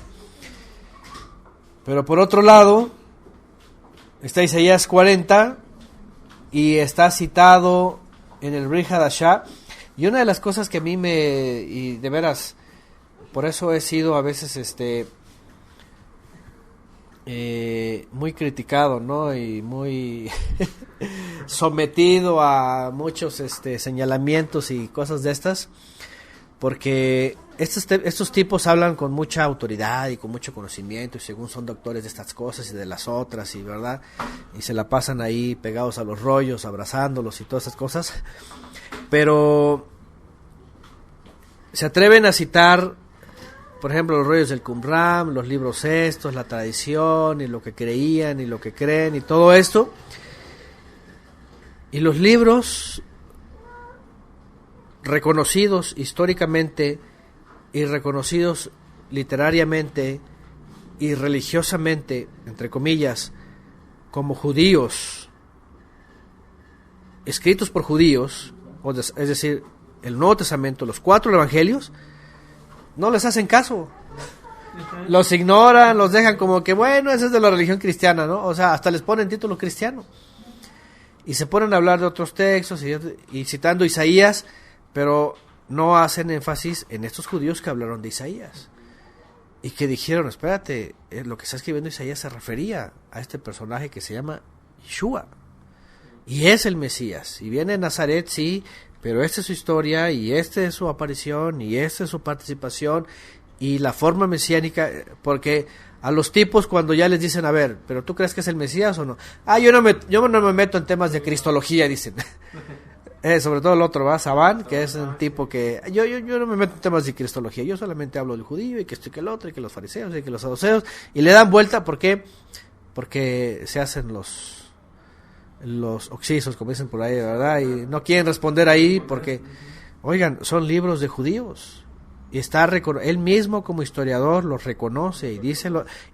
Pero por otro lado está Isaías 40 y está citado en el Brit Hadashah. Y una de las cosas que a mí y de veras, por eso he sido a veces muy criticado, ¿no? Y muy sometido a muchos señalamientos y cosas de estas, porque estos tipos hablan con mucha autoridad y con mucho conocimiento, y según son doctores de estas cosas y de las otras, y verdad, y se la pasan ahí pegados a los rollos, abrazándolos y todas esas cosas, pero se atreven a citar, por ejemplo, los rollos del Qumran, los libros estos, la tradición, y lo que creían, y lo que creen, y todo esto. Y los libros reconocidos históricamente, y reconocidos literariamente, y religiosamente, entre comillas, como judíos, escritos por judíos, es decir, el Nuevo Testamento, los 4 evangelios, no les hacen caso, los ignoran, los dejan como que bueno, ese es de la religión cristiana, ¿no? O sea, hasta les ponen título cristiano y se ponen a hablar de otros textos y citando Isaías, pero no hacen énfasis en estos judíos que hablaron de Isaías y que dijeron, espérate, lo que está escribiendo Isaías se refería a este personaje que se llama Yeshua y es el Mesías, y viene de Nazaret, sí, pero esta es su historia, y esta es su aparición, y esta es su participación, y la forma mesiánica, porque a los tipos cuando ya les dicen, a ver, ¿pero tú crees que es el Mesías o no? Yo no me meto en temas de cristología, dicen. Sobre todo el otro, ¿va? Sabán, que es un tipo que, yo no me meto en temas de cristología, yo solamente hablo del judío, y que esto y que el otro, y que los fariseos, y que los saduceos, y le dan vuelta, ¿por qué? Porque se hacen los oxisos, como dicen por ahí, ¿verdad? Y no quieren responder ahí porque, oigan, son libros de judíos. Y él mismo como historiador los reconoce y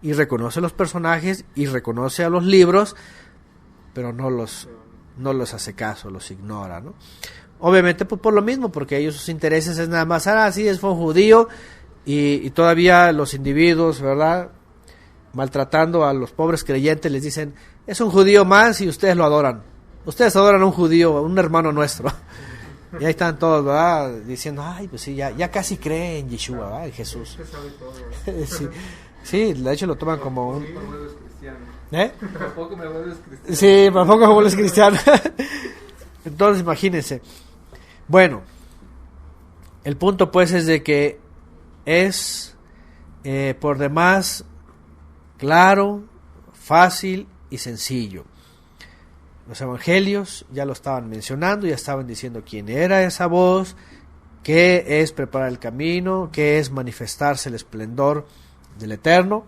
y reconoce los personajes y reconoce a los libros, pero no los hace caso, los ignora, ¿no? Obviamente pues por lo mismo, porque ellos sus intereses es nada más, sí, fue un judío, y todavía los individuos, ¿verdad?, maltratando a los pobres creyentes, les dicen, es un judío más y ustedes lo adoran. Ustedes adoran a un judío, a un hermano nuestro. Y ahí están todos, ¿verdad?, diciendo, ay, pues sí, ya casi creen en Yeshua, ¿verdad?, en Jesús. Sí, de hecho lo toman como un... Tampoco me vuelves cristiano. Sí, tampoco me vuelves cristiano. Entonces, imagínense. Bueno, el punto pues es de que es por demás claro, fácil y sencillo. Los evangelios ya lo estaban mencionando, ya estaban diciendo quién era esa voz, qué es preparar el camino, qué es manifestarse el esplendor del Eterno.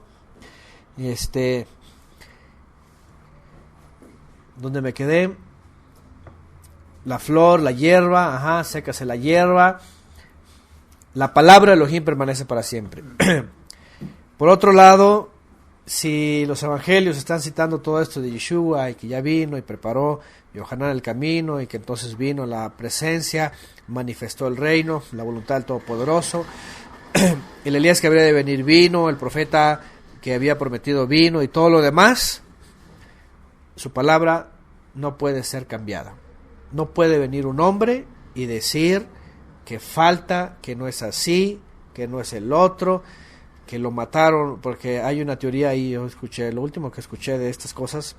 ¿Dónde me quedé? La flor, la hierba, sécase la hierba. La palabra de Elohim permanece para siempre. Por otro lado, si los evangelios están citando todo esto de Yeshua y que ya vino y preparó Yohanan el camino y que entonces vino la presencia, manifestó el reino, la voluntad del Todopoderoso, el Elías que habría de venir vino, el profeta que había prometido vino y todo lo demás, su palabra no puede ser cambiada. No puede venir un hombre y decir que falta, que no es así, que no es el otro, que lo mataron, porque hay una teoría ahí, yo escuché, lo último que escuché de estas cosas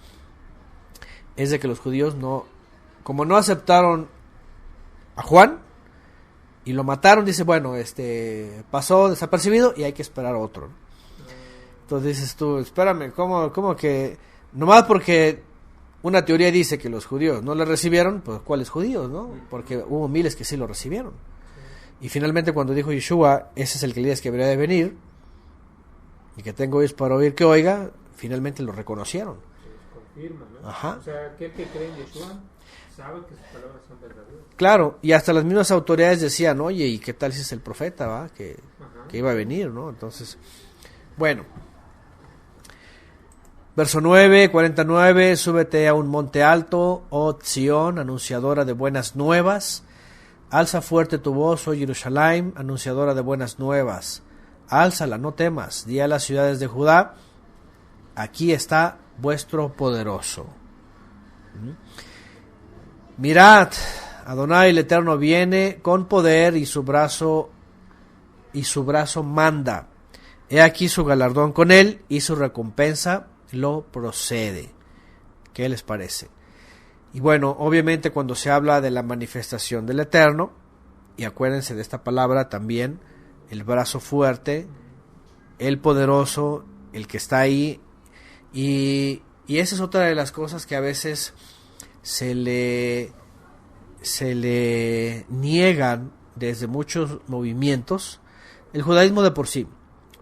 es de que los judíos como no aceptaron a Juan y lo mataron, dice, bueno, pasó desapercibido y hay que esperar otro. Entonces dices tú, espérame, ¿cómo que nomás porque una teoría dice que los judíos no le recibieron, pues ¿cuáles judíos, no? Porque hubo miles que sí lo recibieron. Y finalmente cuando dijo Yeshua, ese es el Elías que debería de venir, y que tengo oídos para oír que oiga, finalmente lo reconocieron. Confirma, ¿no? Ajá. O sea, aquel que cree en Yeshua sabe que sus palabras son verdaderas. Claro, y hasta las mismas autoridades decían, oye, ¿y qué tal si es el profeta, va? Que iba a venir, ¿no? Entonces, bueno. Verso 9, 49, súbete a un monte alto, oh Sión, anunciadora de buenas nuevas. Alza fuerte tu voz, oh Jerusalén, anunciadora de buenas nuevas. Álzala, no temas, di a las ciudades de Judá, aquí está vuestro poderoso. Mirad, Adonai el Eterno viene con poder y su brazo manda. He aquí su galardón con él y su recompensa lo procede. ¿Qué les parece? Y bueno, obviamente cuando se habla de la manifestación del Eterno, y acuérdense de esta palabra también, el brazo fuerte, el poderoso, el que está ahí, y esa es otra de las cosas que a veces se le niegan desde muchos movimientos, el judaísmo de por sí,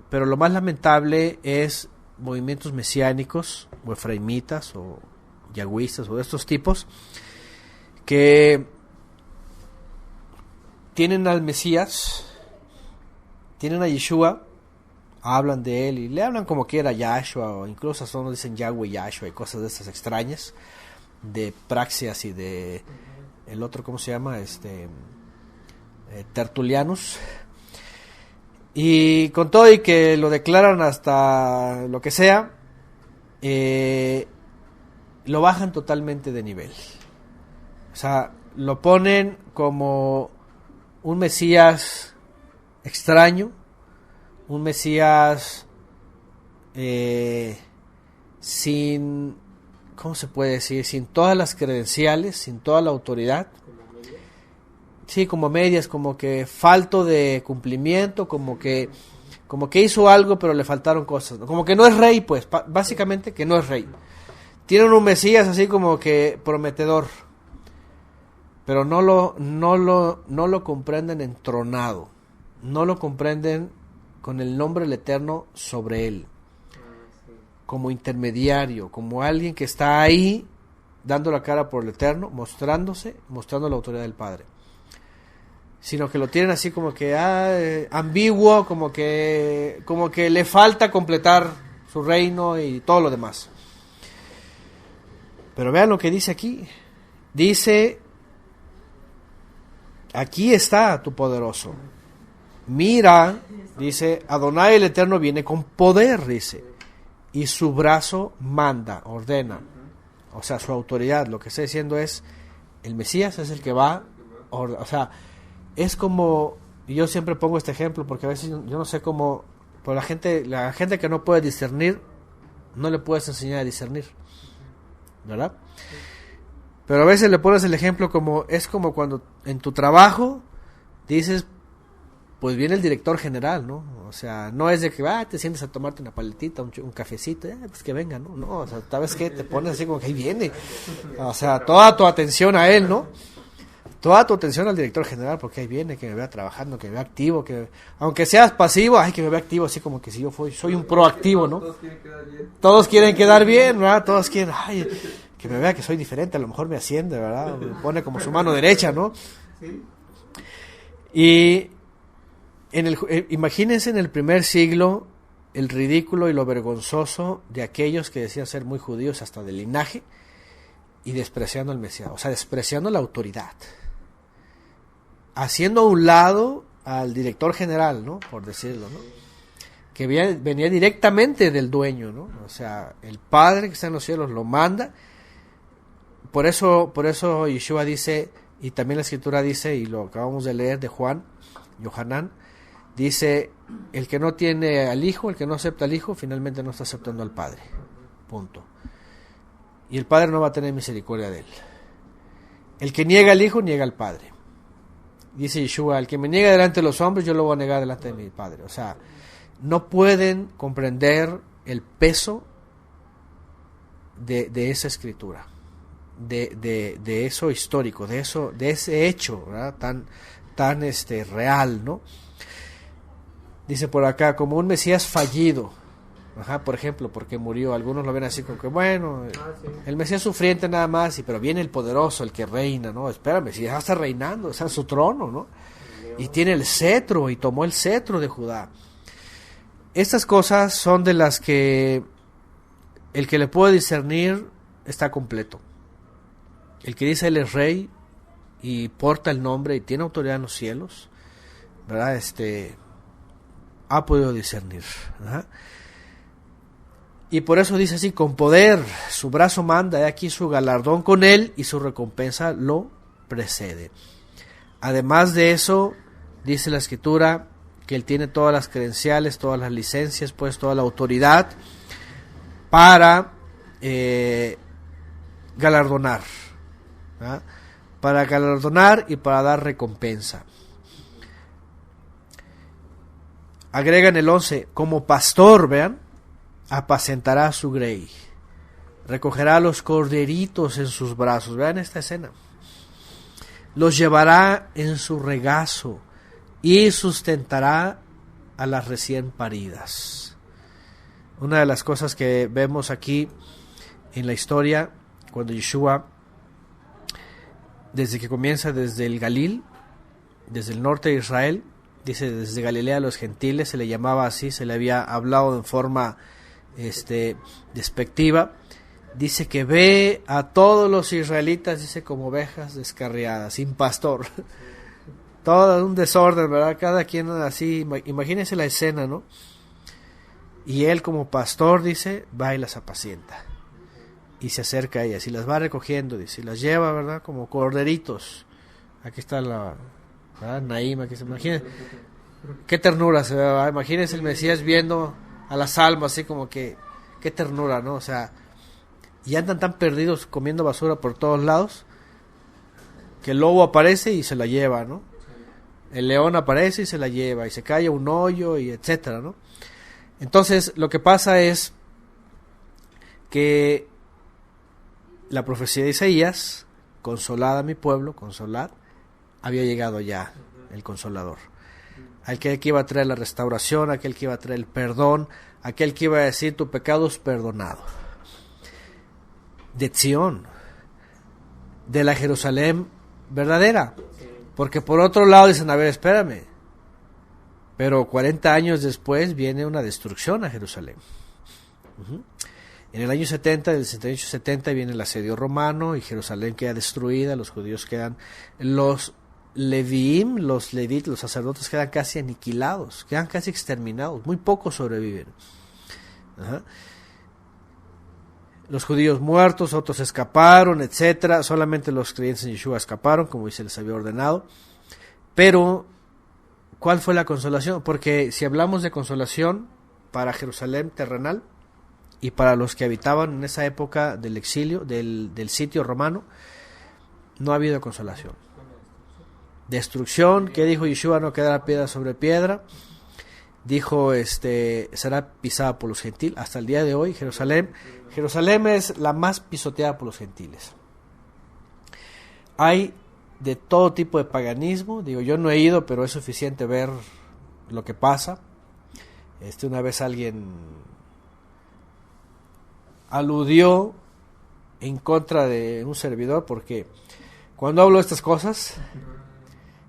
pero lo más lamentable es movimientos mesiánicos o efraimitas o yagüistas o de estos tipos que tienen al Mesías, tienen a Yeshua, hablan de él y le hablan como quiera Yahshua, o incluso hasta no dicen Yahweh Yahshua y cosas de estas extrañas de Praxias y de el otro, ¿cómo se llama? Tertulianus. Y con todo y que lo declaran hasta lo que sea, lo bajan totalmente de nivel. O sea, lo ponen como un Mesías extraño, un Mesías sin, ¿cómo se puede decir? Sin todas las credenciales, sin toda la autoridad. Sí, como medias, como que falto de cumplimiento, como que hizo algo pero le faltaron cosas, ¿no? Como que no es rey, pues, básicamente que no es rey. Tienen un Mesías así como que prometedor, pero no lo comprenden entronado, no lo comprenden con el nombre del Eterno sobre él, como intermediario, como alguien que está ahí dando la cara por el Eterno, mostrando la autoridad del Padre. Sino que lo tienen así como que ambiguo, como que le falta completar su reino y todo lo demás. Pero vean lo que dice aquí. Dice, aquí está tu poderoso. Mira, dice, Adonai el Eterno viene con poder, dice, y su brazo manda, ordena. O sea, su autoridad, lo que está diciendo es, el Mesías es el que va, o sea, es como, y yo siempre pongo este ejemplo porque a veces yo no sé cómo, por la gente que no puede discernir, no le puedes enseñar a discernir, ¿verdad? Pero a veces le pones el ejemplo como, es como cuando en tu trabajo dices, pues viene el director general, ¿no? O sea, no es de que te sientes a tomarte una paletita, un cafecito, pues que venga, ¿no? No, o sea, ¿sabes qué? Te pones así como que ahí viene, o sea, toda tu atención a él, ¿no? Toda tu atención al director general, porque ahí viene, que me vea trabajando, que me vea activo, que aunque seas pasivo, que me vea activo, así como que si yo soy un proactivo, ¿no? Todos quieren quedar bien, ¿verdad? Todos quieren, que me vea que soy diferente, a lo mejor me asciende, ¿verdad? Me pone como su mano derecha, ¿no? Y imagínense en el primer siglo el ridículo y lo vergonzoso de aquellos que decían ser muy judíos hasta de linaje y despreciando al Mesías, o sea, despreciando la autoridad, haciendo a un lado al director general, ¿no? Por decirlo, ¿no? Que venía directamente del dueño, ¿no? O sea, el Padre que está en los cielos lo manda. Por eso Yeshua dice, y también la Escritura dice, y lo acabamos de leer de Yohanan, dice, el que no tiene al Hijo, el que no acepta al Hijo, finalmente no está aceptando al Padre. Punto. Y el Padre no va a tener misericordia de él. El que niega al Hijo, niega al Padre. Dice Yeshua, el que me niega delante de los hombres, yo lo voy a negar delante de mi Padre. O sea, no pueden comprender el peso de esa escritura, de eso histórico, de ese hecho, ¿verdad? tan tan real, ¿no? Dice por acá, como un Mesías fallido. Ajá, por ejemplo, porque murió. Algunos lo ven así como que, bueno, Sí. el Mesías sufriente nada más, pero viene el poderoso, el que reina, ¿no? Espérame, si ya está reinando, está en su trono, ¿no? Y tiene el cetro, y tomó el cetro de Judá. Estas cosas son de las que el que le puede discernir está completo. El que dice él es rey y porta el nombre y tiene autoridad en los cielos, ¿verdad? Ha podido discernir. Ajá. Y por eso dice así, con poder su brazo manda, he aquí su galardón con él y su recompensa lo precede. Además de eso, dice la Escritura que él tiene todas las credenciales, todas las licencias, pues toda la autoridad para galardonar, ¿verdad? Para galardonar y para dar recompensa. Agrega en el 11, como pastor, vean, apacentará su grey, recogerá los corderitos en sus brazos, vean esta escena, los llevará en su regazo y sustentará a las recién paridas. Una de las cosas que vemos aquí en la historia, cuando Yeshua, desde que comienza desde el Galil, desde el norte de Israel, dice desde Galilea a los gentiles, se le llamaba así, se le había hablado en forma despectiva, dice que ve a todos los israelitas, dice, como ovejas descarriadas, sin pastor, todo un desorden, ¿verdad? Cada quien así, imagínense la escena, ¿no? Y él como pastor, dice, va y las apacienta, y se acerca a ellas, y las va recogiendo, dice, y las lleva, ¿verdad? Como corderitos. Aquí está la Naima, que se imagina, qué ternura se ve, ¿verdad? Imagínense el Mesías viendo a las almas, así como que, qué ternura, ¿no? O sea, y andan tan perdidos comiendo basura por todos lados, que el lobo aparece y se la lleva, ¿no? El león aparece y se la lleva, y se cae a un hoyo, y etcétera, ¿no? Entonces, lo que pasa es que la profecía de Isaías, consolad a mi pueblo, consolad, había llegado ya el Consolador. Aquel que iba a traer la restauración, aquel que iba a traer el perdón, aquel que iba a decir tu pecado es perdonado. De Sion, de la Jerusalén verdadera. Porque por otro lado dicen, a ver, espérame, pero 40 años después viene una destrucción a Jerusalén. En el año 70, del 68-70, viene el asedio romano y Jerusalén queda destruida, los judíos quedan, los Leviim, los Levit, los sacerdotes quedan casi aniquilados, quedan casi exterminados, muy pocos sobreviven. Ajá. Los judíos muertos, otros escaparon, etcétera. Solamente los creyentes en Yeshua escaparon, como se les había ordenado. Pero, ¿cuál fue la consolación? Porque si hablamos de consolación para Jerusalén terrenal y para los que habitaban en esa época del exilio, del sitio romano, no ha habido consolación. Destrucción, que dijo Yeshua, no quedará piedra sobre piedra. Dijo, será pisada por los gentiles. Hasta el día de hoy, Jerusalén es la más pisoteada por los gentiles. Hay de todo tipo de paganismo. Digo, yo no he ido, pero es suficiente ver lo que pasa. Una vez alguien aludió en contra de un servidor, porque cuando hablo de estas cosas,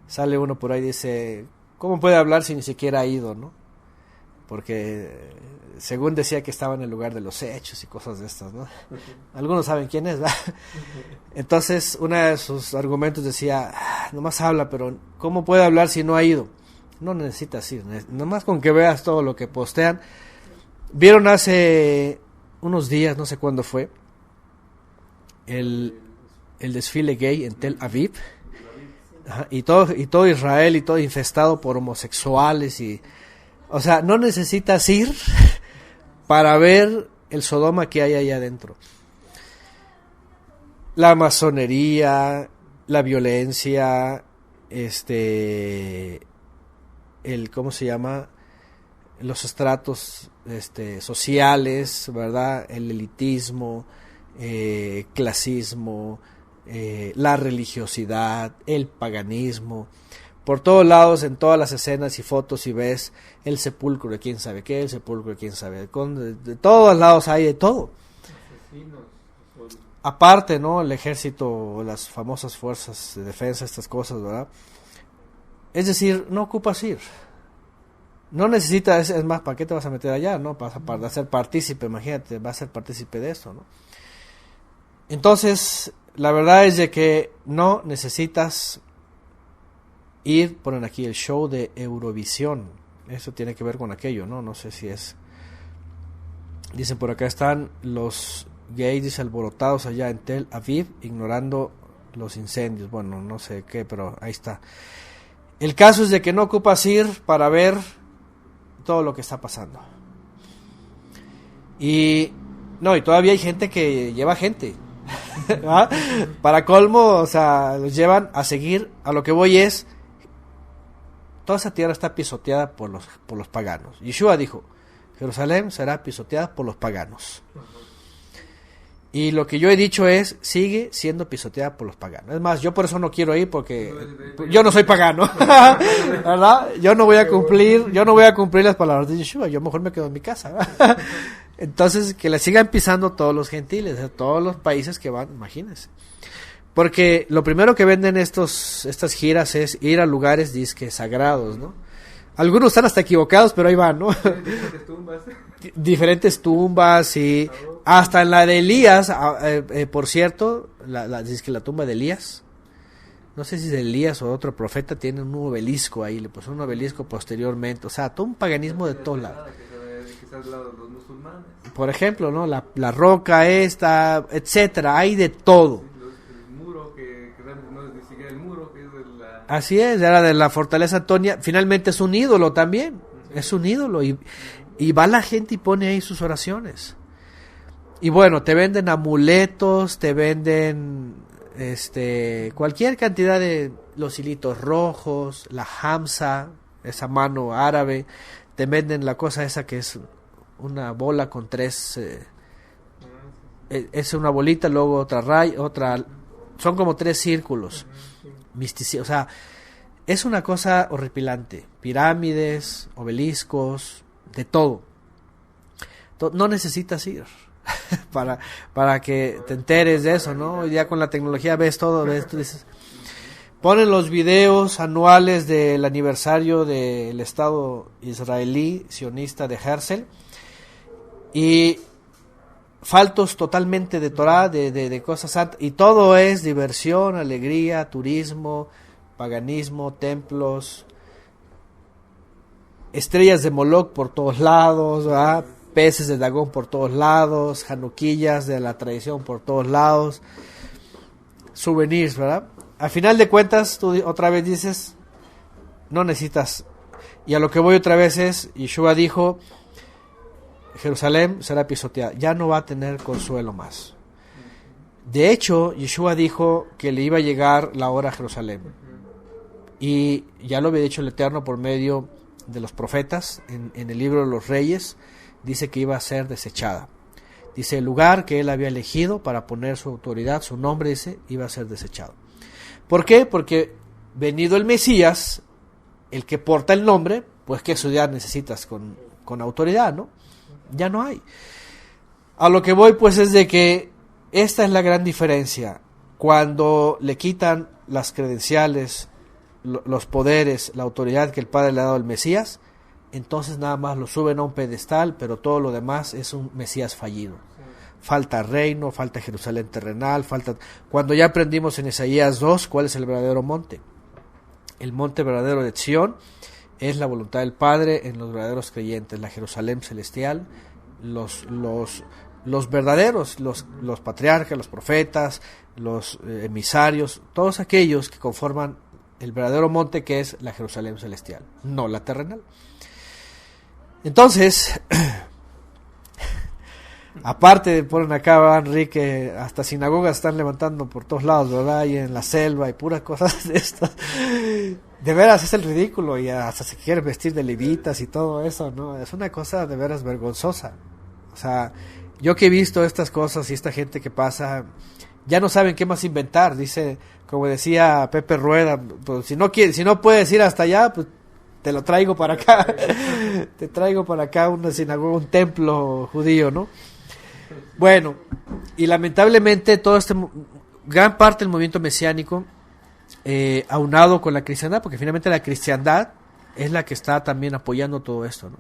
sale uno por ahí y dice, ¿cómo puede hablar si ni siquiera ha ido, no? Porque según decía que estaba en el lugar de los hechos y cosas de estas, ¿no? Algunos saben quién es, ¿verdad? Entonces, uno de sus argumentos decía, nomás habla, pero ¿cómo puede hablar si no ha ido? No necesitas ir, nomás con que veas todo lo que postean. Vieron hace unos días, no sé cuándo fue, el desfile gay en Tel Aviv. Ajá, y todo Israel y todo infestado por homosexuales y, o sea, no necesitas ir para ver el Sodoma que hay allá adentro. La masonería, la violencia, ¿cómo se llama? Los estratos sociales, ¿verdad? El elitismo, clasismo, la religiosidad, el paganismo, por todos lados, en todas las escenas y fotos, y ves el sepulcro de quién sabe qué, el sepulcro de quién sabe, de todos lados hay de todo. Asesinos. Aparte, ¿no? El ejército, las famosas fuerzas de defensa, estas cosas, ¿verdad? Es decir, no ocupas ir. No necesitas, es más, ¿para qué te vas a meter allá, no? Para ser partícipe, imagínate, vas a ser partícipe de esto, ¿no? Entonces, la verdad es de que no necesitas ir, ponen aquí el show de Eurovisión. Eso tiene que ver con aquello, ¿no? No sé si es. Dicen por acá están los gays, dice, alborotados allá en Tel Aviv, ignorando los incendios. Bueno, no sé qué, pero ahí está. El caso es de que no ocupas ir para ver todo lo que está pasando. Y todavía hay gente que lleva gente. ¿Ah? Para colmo, o sea, los llevan a seguir. A lo que voy es, toda esa tierra está pisoteada por los paganos. Yeshua dijo, Jerusalén será pisoteada por los paganos. Y lo que yo he dicho es, sigue siendo pisoteada por los paganos. Es más, yo por eso no quiero ir, porque yo no soy pagano, ¿verdad? Yo no voy a cumplir las palabras de Yeshua, yo mejor me quedo en mi casa, ¿verdad? Entonces, que le sigan pisando todos los gentiles, de todos los países que van, imagínense. Porque lo primero que venden estas giras es ir a lugares disque sagrados, ¿no? Algunos están hasta equivocados, pero ahí van, ¿no? Diferentes tumbas y hasta en la de Elías, por cierto, dice que la tumba de Elías, no sé si es de Elías o otro profeta, tiene un obelisco ahí, le puso un obelisco posteriormente, o sea, todo un paganismo de todos lados. Por ejemplo, ¿no? La roca esta, etcétera, hay de todo. Así es, era de la fortaleza Antonia, finalmente es un ídolo también, es un ídolo y va la gente y pone ahí sus oraciones. Y bueno, te venden amuletos, te venden cualquier cantidad de los hilitos rojos, la hamsa, esa mano árabe, te venden la cosa esa que es una bola con tres, es una bolita, luego otra raya, otra, son como tres círculos. O sea, es una cosa horripilante. Pirámides, obeliscos, de todo. No necesitas ir para que te enteres de eso, ¿no? Ya con la tecnología ves todo, tú dices. Ponen los videos anuales del aniversario del Estado israelí sionista de Herzl y faltos totalmente de Torah, de cosas santas, y todo es diversión, alegría, turismo, paganismo, templos, estrellas de Moloch por todos lados, ¿verdad? Peces de Dagón por todos lados, januquillas de la tradición por todos lados, souvenirs, ¿verdad? Al final de cuentas, tú otra vez dices, no necesitas, y a lo que voy otra vez es, Yeshua dijo, Jerusalén será pisoteada, ya no va a tener consuelo más. De hecho, Yeshua dijo que le iba a llegar la hora a Jerusalén. Y ya lo había dicho el Eterno por medio de los profetas, en el libro de los Reyes, dice que iba a ser desechada. Dice, el lugar que él había elegido para poner su autoridad, su nombre, dice, iba a ser desechado. ¿Por qué? Porque venido el Mesías, el que porta el nombre, pues ¿qué ciudad necesitas con autoridad, no? Ya no hay. A lo que voy pues es de que esta es la gran diferencia. Cuando le quitan las credenciales, los poderes, la autoridad que el Padre le ha dado al Mesías, entonces nada más lo suben a un pedestal, pero todo lo demás es un Mesías fallido. Falta reino, falta Jerusalén terrenal, cuando ya aprendimos en Isaías 2 cuál es el verdadero monte. El monte verdadero de Sión es la voluntad del Padre en los verdaderos creyentes, la Jerusalén celestial, los verdaderos, los patriarcas, los profetas, los emisarios, todos aquellos que conforman el verdadero monte que es la Jerusalén celestial, no la terrenal. Entonces, aparte ponen acá, Enrique, hasta sinagogas están levantando por todos lados, ¿verdad? Y en la selva y puras cosas de estas. De veras es el ridículo y hasta se quieren vestir de levitas y todo eso, ¿no? Es una cosa de veras vergonzosa. O sea, yo que he visto estas cosas y esta gente que pasa, ya no saben qué más inventar. Dice, como decía Pepe Rueda, pues si no puedes ir hasta allá, pues te lo traigo para acá. Te traigo para acá una sinagoga, un templo judío, ¿no? Bueno, y lamentablemente todo gran parte del movimiento mesiánico, aunado con la cristiandad, porque finalmente la cristiandad es la que está también apoyando todo esto, ¿no?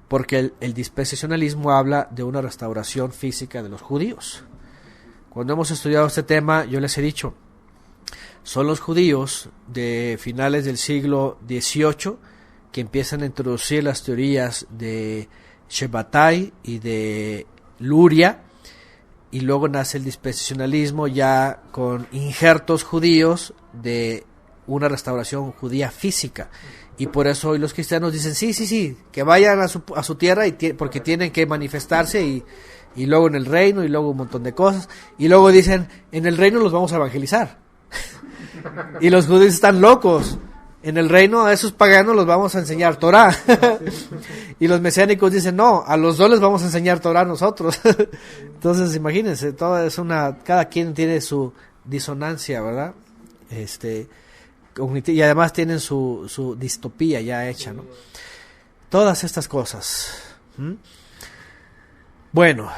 Porque el dispensacionalismo habla de una restauración física de los judíos. Cuando hemos estudiado este tema, yo les he dicho, son los judíos de finales del siglo XVIII que empiezan a introducir las teorías de Shabbatai y de Luria, y luego nace el dispensacionalismo ya con injertos judíos de una restauración judía física. Y por eso hoy los cristianos dicen, sí, que vayan a su tierra porque tienen que manifestarse y luego en el reino y luego un montón de cosas. Y luego dicen, en el reino los vamos a evangelizar. Y los judíos están locos. En el reino a esos paganos los vamos a enseñar Torah. Y los mesiánicos dicen, no, a los dos les vamos a enseñar Torah nosotros. Entonces imagínense, cada quien tiene su disonancia, ¿verdad? Y además tienen su distopía ya hecha, ¿no? Todas estas cosas. Bueno,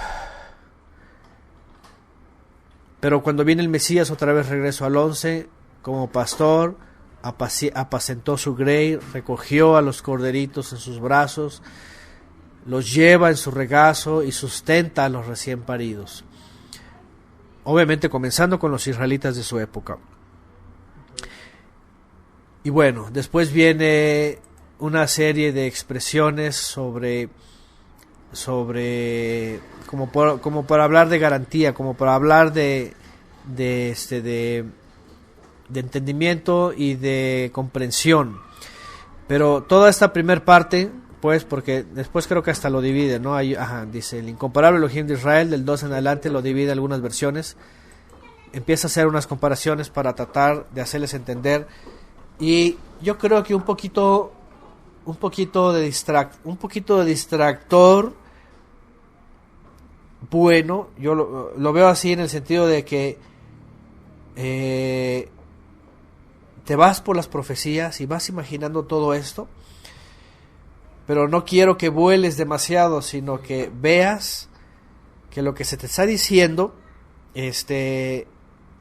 pero cuando viene el Mesías, otra vez regreso al 11, como pastor, apacentó su grey, recogió a los corderitos en sus brazos, los lleva en su regazo y sustenta a los recién paridos. Obviamente comenzando con los israelitas de su época. Y bueno, después viene una serie de expresiones sobre como para hablar de garantía, como para hablar de entendimiento y de comprensión. Pero toda esta primer parte, pues, porque después creo que hasta lo divide, ¿no? Dice, el incomparable Elohim de Israel, del 2 en adelante lo divide en algunas versiones. Empieza a hacer unas comparaciones para tratar de hacerles entender. Y yo creo que un poquito de distractor, bueno, yo lo veo así en el sentido de que te vas por las profecías y vas imaginando todo esto, pero no quiero que vueles demasiado, sino que veas que lo que se te está diciendo,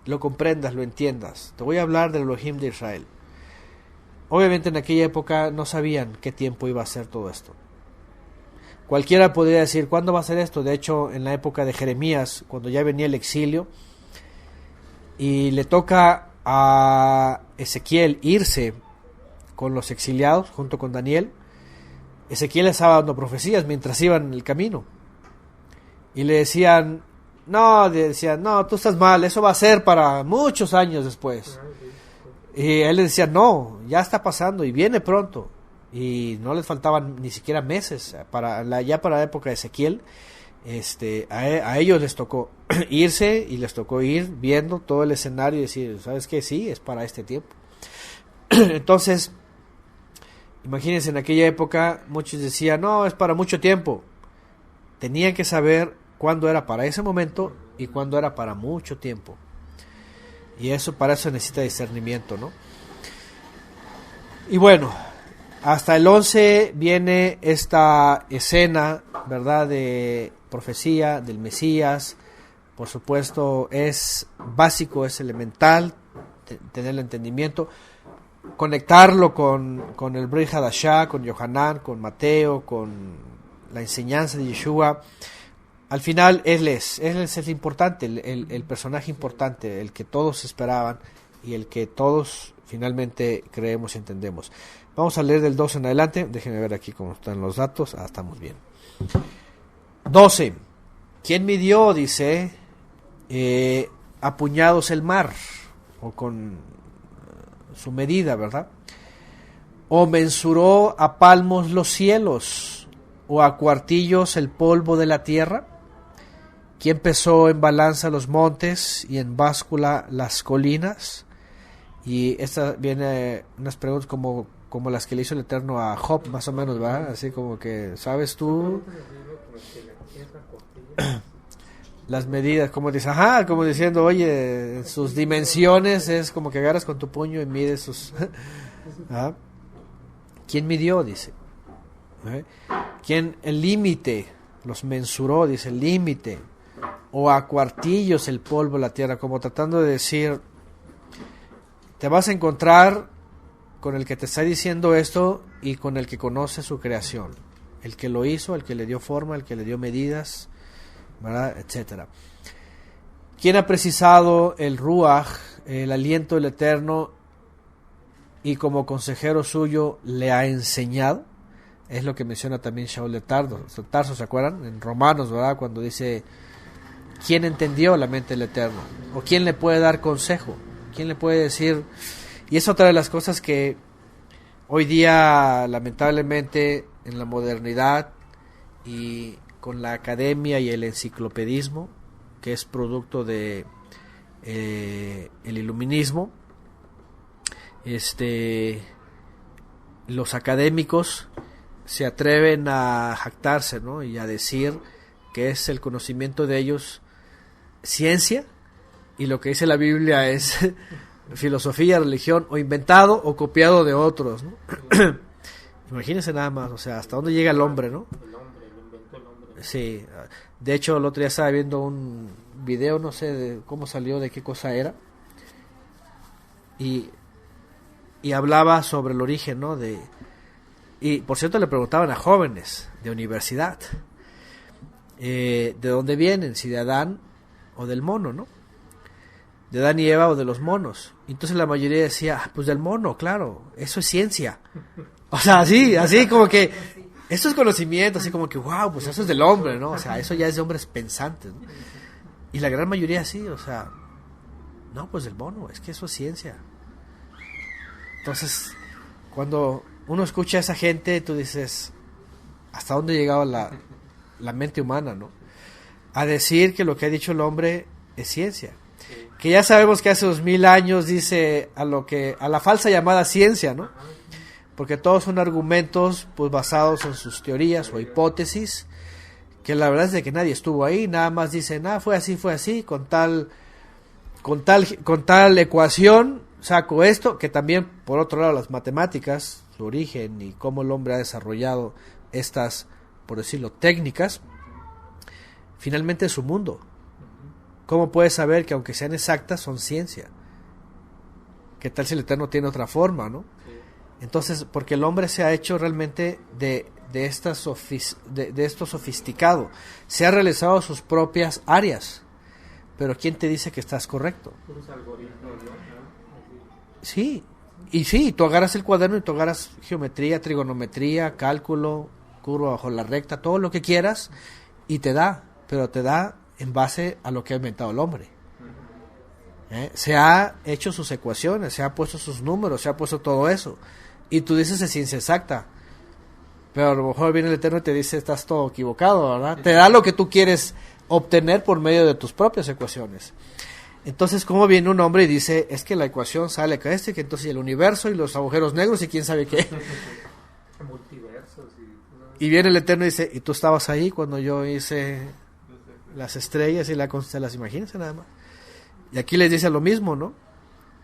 lo comprendas, lo entiendas. Te voy a hablar del Elohim de Israel. Obviamente en aquella época no sabían qué tiempo iba a ser todo esto. Cualquiera podría decir, ¿cuándo va a ser esto? De hecho, en la época de Jeremías, cuando ya venía el exilio, y le toca a Ezequiel irse con los exiliados, junto con Daniel, Ezequiel estaba dando profecías mientras iban en el camino. Y le decían, no, tú estás mal, eso va a ser para muchos años después. Y él le decía, no, ya está pasando y viene pronto. Y no les faltaban ni siquiera meses para la época de Ezequiel. A ellos les tocó irse y les tocó ir viendo todo el escenario y decir, ¿sabes qué? Sí, es para este tiempo. Entonces, imagínense, en aquella época muchos decían, no, es para mucho tiempo. Tenían que saber cuándo era para ese momento y cuándo era para mucho tiempo. Y para eso necesita discernimiento, ¿no? Y bueno, hasta el 11 viene esta escena, ¿verdad?, de profecía del Mesías. Por supuesto, es básico, es elemental tener el entendimiento, conectarlo con el Brit Hadashah, con Yohanan, con Mateo, con la enseñanza de Yeshua. Al final, él es el importante, el personaje importante, el que todos esperaban y el que todos finalmente creemos y entendemos. Vamos a leer del 12 en adelante. Déjenme ver aquí cómo están los datos. Estamos bien. 12. ¿Quién midió? Dice, a puñados el mar, o con su medida, ¿verdad? O mensuró a palmos los cielos, o a cuartillos el polvo de la tierra. ¿Quién pesó en balanza los montes y en báscula las colinas? Y esta viene unas preguntas como las que le hizo el Eterno a Job, más o menos, ¿verdad? Así como que, ¿sabes tú? las medidas, como dice, como diciendo, oye, sus dimensiones es como que agarras con tu puño y mides sus... ¿Ah? ¿Quién midió? Dice. ¿Quién el límite? Los mensuró, dice, el límite. O a cuartillos el polvo de la tierra, como tratando de decir, te vas a encontrar con el que te está diciendo esto y con el que conoce su creación. El que lo hizo, el que le dio forma, el que le dio medidas, ¿verdad? Etcétera. ¿Quién ha precisado el Ruach, el aliento del Eterno, y como consejero suyo le ha enseñado? Es lo que menciona también Shaul de Tarso, ¿se acuerdan? En Romanos, ¿verdad? Cuando dice, ¿quién entendió la mente del Eterno? ¿O quién le puede dar consejo? ¿Quién le puede decir? Y es otra de las cosas que hoy día, lamentablemente, en la modernidad y con la academia y el enciclopedismo, que es producto de el iluminismo, los académicos se atreven a jactarse, ¿no? Y a decir que es el conocimiento de ellos ciencia, y lo que dice la Biblia es filosofía, religión, o inventado o copiado de otros, ¿no? Imagínense nada más, o sea, hasta dónde llega el hombre, ¿no? El hombre, lo inventó el hombre. Sí, de hecho el otro día estaba viendo un video, no sé de cómo salió, de qué cosa era, y hablaba sobre el origen, ¿no? Y por cierto le preguntaban a jóvenes de universidad, ¿de dónde vienen? Si de Adán o del mono, ¿no? De Adán y Eva o de los monos. Entonces la mayoría decía, pues del mono, claro, eso es ciencia. O sea, así como que, esto es conocimiento, así como que, wow, pues eso es del hombre, ¿no? O sea, eso ya es de hombres pensantes, ¿no? Y la gran mayoría sí, o sea, no, pues del mono, es que eso es ciencia. Entonces, cuando uno escucha a esa gente, tú dices, ¿hasta dónde ha llegado la mente humana, no? A decir que lo que ha dicho el hombre es ciencia. Que ya sabemos que hace 2000 años dice a la falsa llamada ciencia, ¿no? Porque todos son argumentos pues basados en sus teorías o hipótesis, que la verdad es de que nadie estuvo ahí, nada más dicen, fue así, con tal ecuación saco esto, que también por otro lado las matemáticas, su origen y cómo el hombre ha desarrollado estas, por decirlo, técnicas, finalmente es su mundo. ¿Cómo puedes saber que aunque sean exactas son ciencia? ¿Qué tal si el Eterno tiene otra forma, no? Entonces, porque el hombre se ha hecho realmente de esto sofisticado, se ha realizado sus propias áreas, pero ¿quién te dice que estás correcto? Sí, y sí, tú agarras el cuaderno y tú agarras geometría, trigonometría, cálculo, curva bajo la recta, todo lo que quieras, y te da, pero te da en base a lo que ha inventado el hombre. Se ha hecho sus ecuaciones, se ha puesto sus números, se ha puesto todo eso, y tú dices es ciencia exacta, pero a lo mejor viene el Eterno y te dice estás todo equivocado, ¿verdad? Te da lo que tú quieres obtener por medio de tus propias ecuaciones. Entonces, ¿cómo viene un hombre y dice, es que la ecuación sale acá que entonces el universo y los agujeros negros y quién sabe qué? Multiversos. Y viene el Eterno y dice, ¿y tú estabas ahí cuando yo hice las estrellas y la constelación? Imagínense nada más. Y aquí les dice lo mismo, ¿no?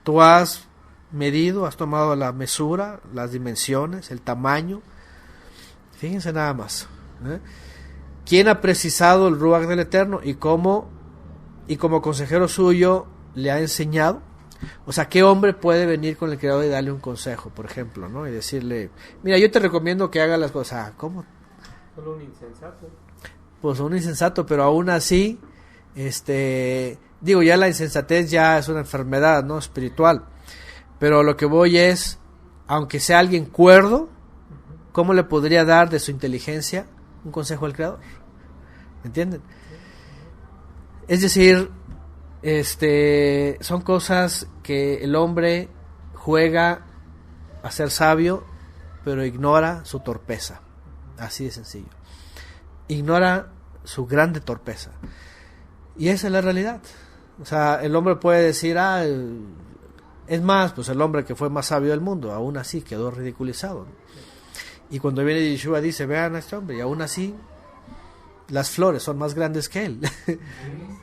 Tú has medido, has tomado la mesura, las dimensiones, el tamaño. Fíjense nada más. ¿Quién ha precisado el Ruach del Eterno y como consejero suyo le ha enseñado? O sea, ¿qué hombre puede venir con el Creador y darle un consejo, por ejemplo, ¿no? Y decirle, mira, yo te recomiendo que hagas las cosas. ¿Cómo? Solo un insensato. Pues un insensato, pero aún así, digo, ya la insensatez ya es una enfermedad, ¿no? Espiritual. Pero lo que voy es, aunque sea alguien cuerdo, ¿cómo le podría dar de su inteligencia un consejo al Creador? ¿Me entienden? Es decir, son cosas que el hombre juega a ser sabio, pero ignora su torpeza. Así de sencillo. Ignora su grande torpeza. Y esa es la realidad. O sea, el hombre puede decir, es más, pues el hombre que fue más sabio del mundo, aún así quedó ridiculizado, ¿no? Y cuando viene Yeshua dice, vean a este hombre, y aún así las flores son más grandes que él,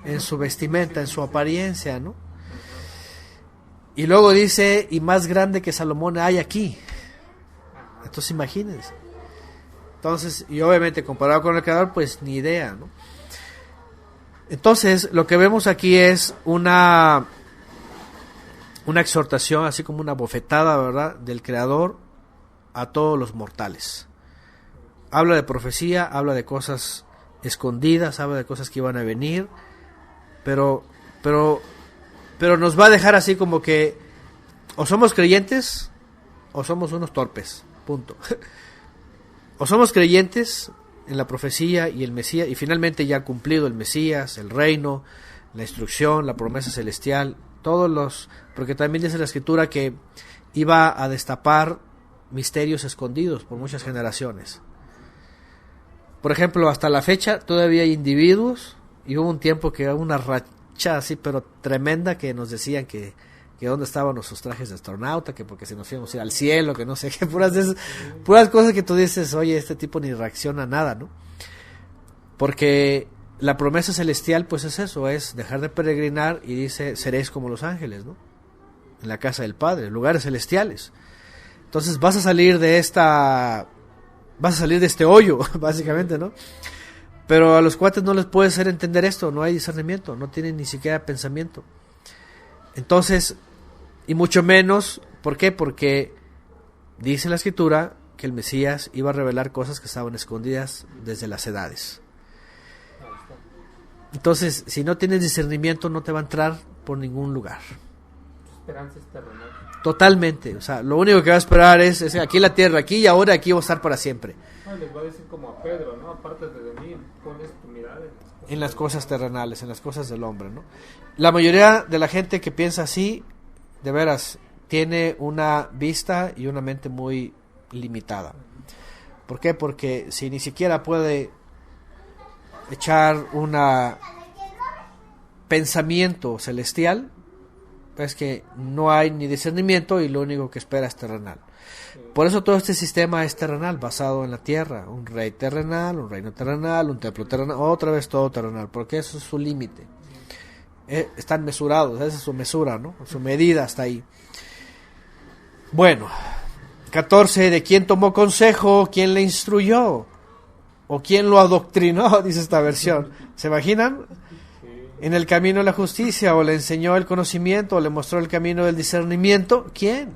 en su vestimenta, en su apariencia, ¿no? Y luego dice, y más grande que Salomón hay aquí. Entonces imagínense. Entonces, y obviamente comparado con el Creador, pues ni idea, ¿no? Entonces, lo que vemos aquí es una exhortación, así como una bofetada, ¿verdad?, del Creador a todos los mortales. Habla de profecía, habla de cosas escondidas, habla de cosas que iban a venir, pero nos va a dejar así como que o somos creyentes o somos unos torpes, punto. O somos creyentes en la profecía y el Mesías, y finalmente ya cumplido el Mesías, el reino, la instrucción, la promesa celestial, porque también dice la Escritura que iba a destapar misterios escondidos por muchas generaciones. Por ejemplo, hasta la fecha todavía hay individuos, y hubo un tiempo que hubo una racha así, pero tremenda, que nos decían que dónde estaban nuestros trajes de astronauta, que porque se nos íbamos a ir al cielo, que no sé qué, puras cosas que tú dices, oye, este tipo ni reacciona a nada, ¿no? Porque la promesa celestial, pues es eso, es dejar de peregrinar, y dice, seréis como los ángeles, ¿no? En la casa del Padre, lugares celestiales. Entonces vas a salir de este hoyo, básicamente, ¿no? Pero a los cuates no les puede hacer entender esto, no hay discernimiento, no tienen ni siquiera pensamiento. Entonces, y mucho menos, ¿por qué? Porque dice la Escritura que el Mesías iba a revelar cosas que estaban escondidas desde las edades. Entonces, si no tienes discernimiento, no te va a entrar por ningún lugar. Tu esperanza es terrenal. Totalmente, o sea, lo único que va a esperar es aquí en la tierra, aquí y ahora, aquí va a estar para siempre. Les va a decir como a Pedro, ¿no? Aparte de mí, pones tu mirada en las cosas terrenales, en las cosas del hombre, ¿no? La mayoría de la gente que piensa así, de veras, tiene una vista y una mente muy limitada. ¿Por qué? Porque si ni siquiera puede echar un pensamiento celestial, pues que no hay ni discernimiento y lo único que espera es terrenal. Por eso todo este sistema es terrenal, basado en la tierra, un rey terrenal, un reino terrenal, un templo terrenal, otra vez todo terrenal, porque eso es su límite. Están mesurados, esa es su mesura, ¿no? Su medida está ahí. Bueno, 14, ¿de quién tomó consejo? ¿Quién le instruyó? ¿O quién lo adoctrinó? Dice esta versión. ¿Se imaginan? En el camino de la justicia, o le enseñó el conocimiento, o le mostró el camino del discernimiento. ¿Quién?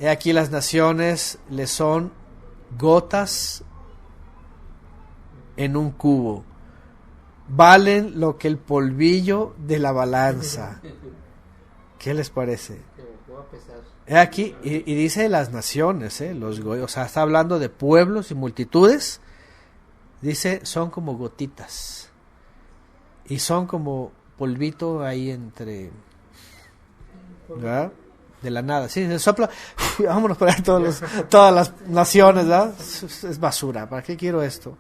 He aquí las naciones le son gotas en un cubo. Valen lo que el polvillo de la balanza. ¿Qué les parece? He aquí, y dice las naciones, o sea, está hablando de pueblos y multitudes. Dice, son como gotitas. Y son como polvito ahí entre... ¿verdad? De la nada, sí, se sopla, vámonos por ahí todas las naciones, ¿verdad? Es basura, ¿para qué quiero esto?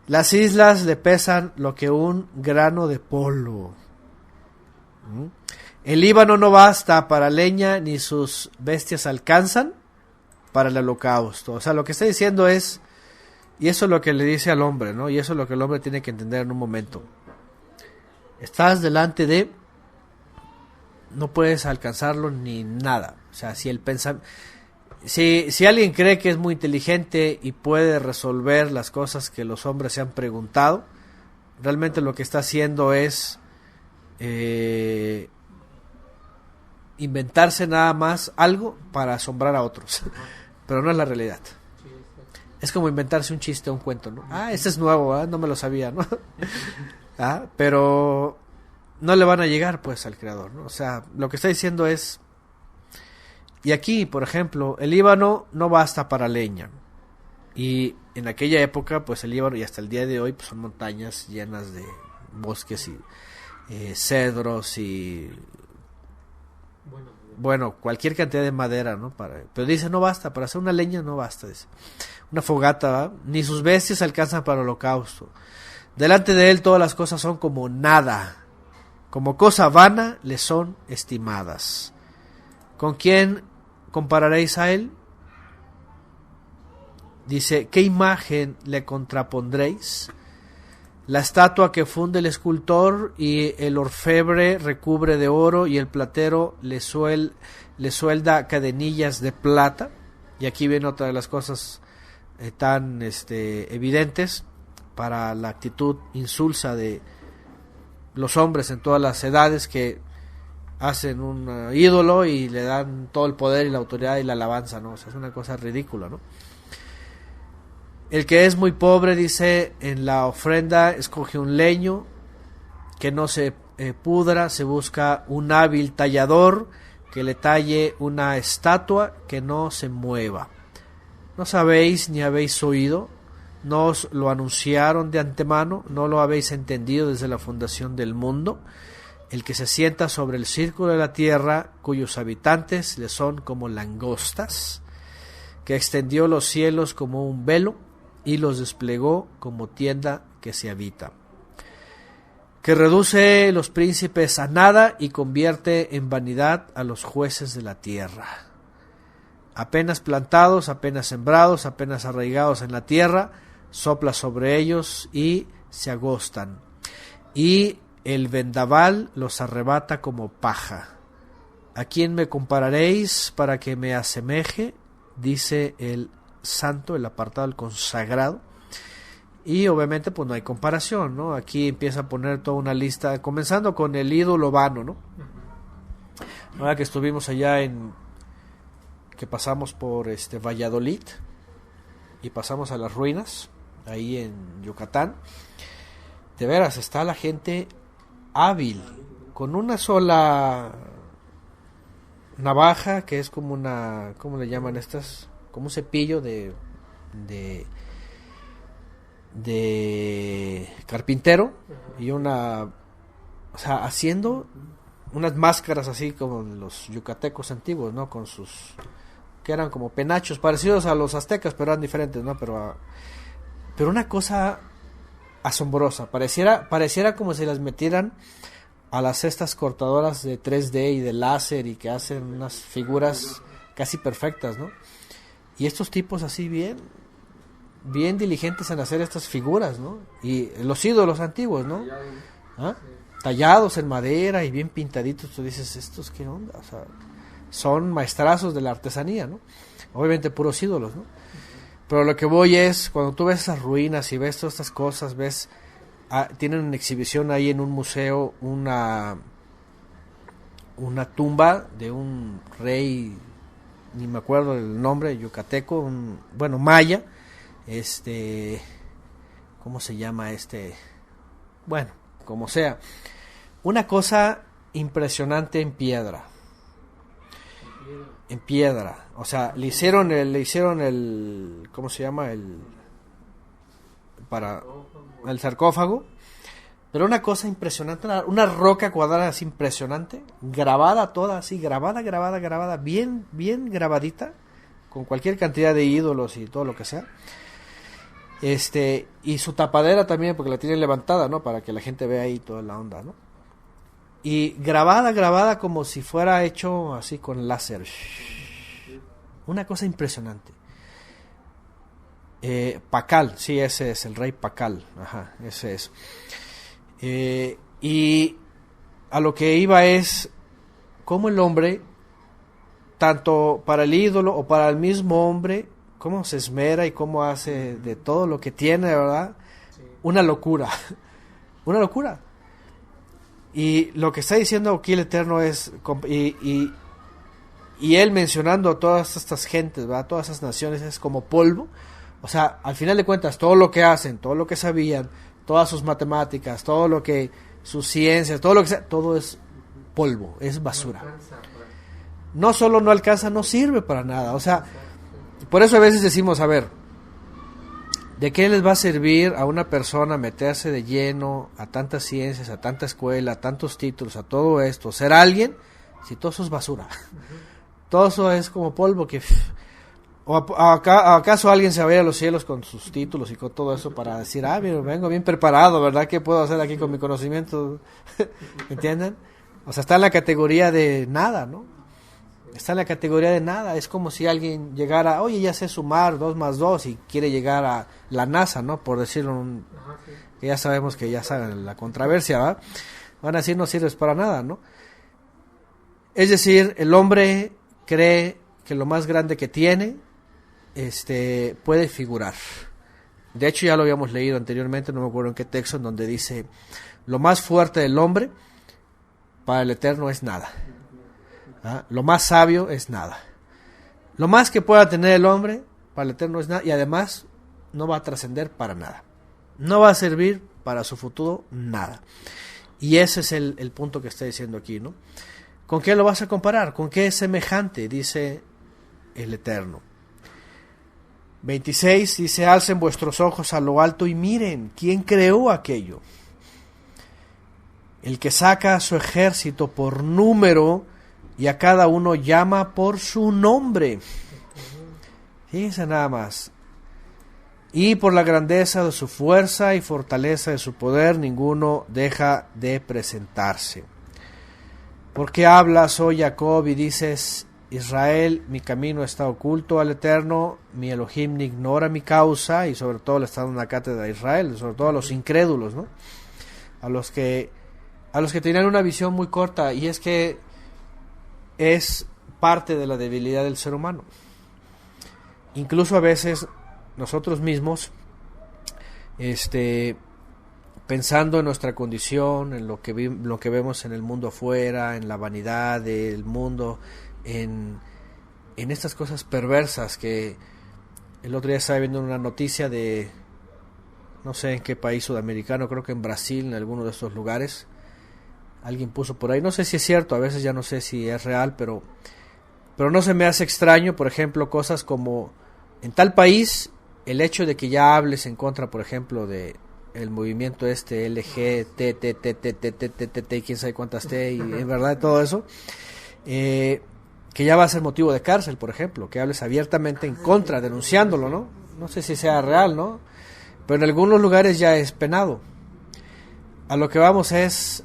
Las islas le pesan lo que un grano de polvo. El Líbano no basta para leña, ni sus bestias alcanzan para el holocausto. O sea, lo que está diciendo es, y eso es lo que le dice al hombre, ¿no? Y eso es lo que el hombre tiene que entender en un momento. Estás delante de... no puedes alcanzarlo ni nada. O sea, si alguien cree que es muy inteligente y puede resolver las cosas que los hombres se han preguntado, realmente lo que está haciendo es inventarse nada más algo para asombrar a otros. Pero no es la realidad. Es como inventarse un chiste o un cuento, ¿no? Este es nuevo, no me lo sabía, ¿no? Pero no le van a llegar pues al Creador, ¿no? O sea, lo que está diciendo es, y aquí, por ejemplo, el Líbano no basta para leña, y en aquella época pues el Líbano, y hasta el día de hoy, pues son montañas llenas de bosques y cedros y bueno, cualquier cantidad de madera, ¿no? Pero dice, no basta, para hacer una leña no basta, dice. Una fogata, ¿va? Ni sus bestias alcanzan para el holocausto. Delante de él todas las cosas son como nada. Como cosa vana le son estimadas. ¿Con quién compararéis a él? dice, ¿qué imagen le contrapondréis? La estatua que funde el escultor y el orfebre recubre de oro y el platero le suelda cadenillas de plata. Y aquí viene otra de las cosas tan evidentes para la actitud insulsa de los hombres en todas las edades, que hacen un ídolo y le dan todo el poder y la autoridad y la alabanza, ¿no? O sea, es una cosa ridícula, ¿no? El que es muy pobre, dice, en la ofrenda escoge un leño que no se pudra, se busca un hábil tallador que le talle una estatua que no se mueva. ¿No sabéis ni habéis oído? ¿No os lo anunciaron de antemano? ¿No lo habéis entendido desde la fundación del mundo? El que se sienta sobre el círculo de la tierra, cuyos habitantes le son como langostas, que extendió los cielos como un velo y los desplegó como tienda que se habita, que reduce los príncipes a nada y convierte en vanidad a los jueces de la tierra. Apenas plantados, apenas sembrados, apenas arraigados en la tierra, sopla sobre ellos y se agostan, y el vendaval los arrebata como paja. ¿A quién me compararéis para que me asemeje? Dice el santo, el apartado, el consagrado. Y obviamente pues no hay comparación, ¿no? Aquí empieza a poner toda una lista, comenzando con el ídolo vano, ¿no? Ahora que estuvimos allá que pasamos por Valladolid y pasamos a las ruinas ahí en Yucatán, de veras está la gente hábil, con una sola navaja, que es como una, ¿cómo le llaman estas? Como un cepillo de carpintero, y una, o sea, haciendo unas máscaras así como los yucatecos antiguos, ¿no? Con sus, que eran como penachos parecidos a los aztecas, pero eran diferentes, ¿no? Pero una cosa asombrosa, pareciera como si las metieran a las estas cortadoras de 3D y de láser, y que hacen unas figuras casi perfectas, ¿no? Y estos tipos así bien diligentes en hacer estas figuras, ¿no? Y los ídolos antiguos, ¿no? ¿Ah? Tallados en madera y bien pintaditos. Tú dices, ¿estos qué onda? O sea, son maestrazos de la artesanía, ¿no? Obviamente puros ídolos, ¿no? Pero lo que voy es, cuando tú ves esas ruinas y ves todas estas cosas, ves, tienen una exhibición ahí en un museo, una tumba de un rey, ni me acuerdo el nombre, yucateco, maya, ¿cómo se llama Bueno, como sea, una cosa impresionante en piedra, o sea, le hicieron el ¿cómo se llama? Para el sarcófago, pero una cosa impresionante, una roca cuadrada así impresionante, grabada toda así, grabada, bien grabadita, con cualquier cantidad de ídolos y todo lo que sea. Y su tapadera también, porque la tienen levantada, ¿no? Para que la gente vea ahí toda la onda, ¿no? Y grabada como si fuera hecho así con láser. Una cosa impresionante. Pacal, sí, ese es el rey Pacal. Ajá, ese es. Y a lo que iba es cómo el hombre, tanto para el ídolo o para el mismo hombre, cómo se esmera y cómo hace de todo lo que tiene, ¿verdad? Sí. Una locura. Y lo que está diciendo aquí el Eterno es, y él mencionando a todas estas gentes, ¿verdad? Todas esas naciones, es como polvo. O sea, al final de cuentas, todo lo que hacen, todo lo que sabían, todas sus matemáticas, todo lo que, sus ciencias, todo lo que sea, todo es polvo, es basura. No solo no alcanza, no sirve para nada. O sea, por eso a veces decimos, a ver, ¿de qué les va a servir a una persona meterse de lleno a tantas ciencias, a tanta escuela, a tantos títulos, a todo esto, ser alguien, si todo eso es basura? Todo eso es como polvo que... ¿O acaso alguien se va a ir a los cielos con sus títulos y con todo eso para decir, mira, vengo bien preparado, ¿verdad? ¿Qué puedo hacer aquí con mi conocimiento? ¿Entienden? O sea, está en la categoría de nada, ¿no? Está en la categoría de nada. Es como si alguien llegara, oye, ya sé sumar 2 más 2 y quiere llegar a la NASA, ¿no? Por decirlo, que ya sabemos que ya saben la controversia, ¿va? Van a decir, no sirves para nada, ¿no? Es decir, el hombre cree que lo más grande que tiene puede figurar. De hecho, ya lo habíamos leído anteriormente, no me acuerdo en qué texto, en donde dice, lo más fuerte del hombre para el Eterno es nada. ¿Ah? Lo más sabio es nada. Lo más que pueda tener el hombre para el Eterno es nada, y además no va a trascender para nada. No va a servir para su futuro nada. Y ese es el punto que está diciendo aquí, ¿no? ¿Con qué lo vas a comparar? ¿Con qué es semejante? Dice el Eterno. 26 dice, alcen vuestros ojos a lo alto y miren, ¿quién creó aquello? El que saca a su ejército por número y a cada uno llama por su nombre. Fíjense nada más. Y por la grandeza de su fuerza y fortaleza de su poder, ninguno deja de presentarse. Porque hablas, oh Jacob, y dices, Israel, mi camino está oculto al Eterno, mi Elohim ignora mi causa, y sobre todo le está dando una cátedra a Israel, sobre todo a los incrédulos, ¿no? A los que tenían una visión muy corta, y es que es parte de la debilidad del ser humano. Incluso a veces nosotros mismos, pensando en nuestra condición, en lo que vemos en el mundo afuera, en la vanidad del mundo, en estas cosas perversas que el otro día estaba viendo una noticia de, no sé en qué país sudamericano, creo que en Brasil, en alguno de estos lugares, alguien puso por ahí, no sé si es cierto, a veces ya no sé si es real, pero no se me hace extraño, por ejemplo, cosas como, en tal país, el hecho de que ya hables en contra, por ejemplo, de el movimiento LGTT, quién sabe cuántas T, y en verdad todo eso, que ya va a ser motivo de cárcel, por ejemplo, que hables abiertamente en contra, denunciándolo, ¿no? No sé si sea real, ¿no? Pero en algunos lugares ya es penado. A lo que vamos es,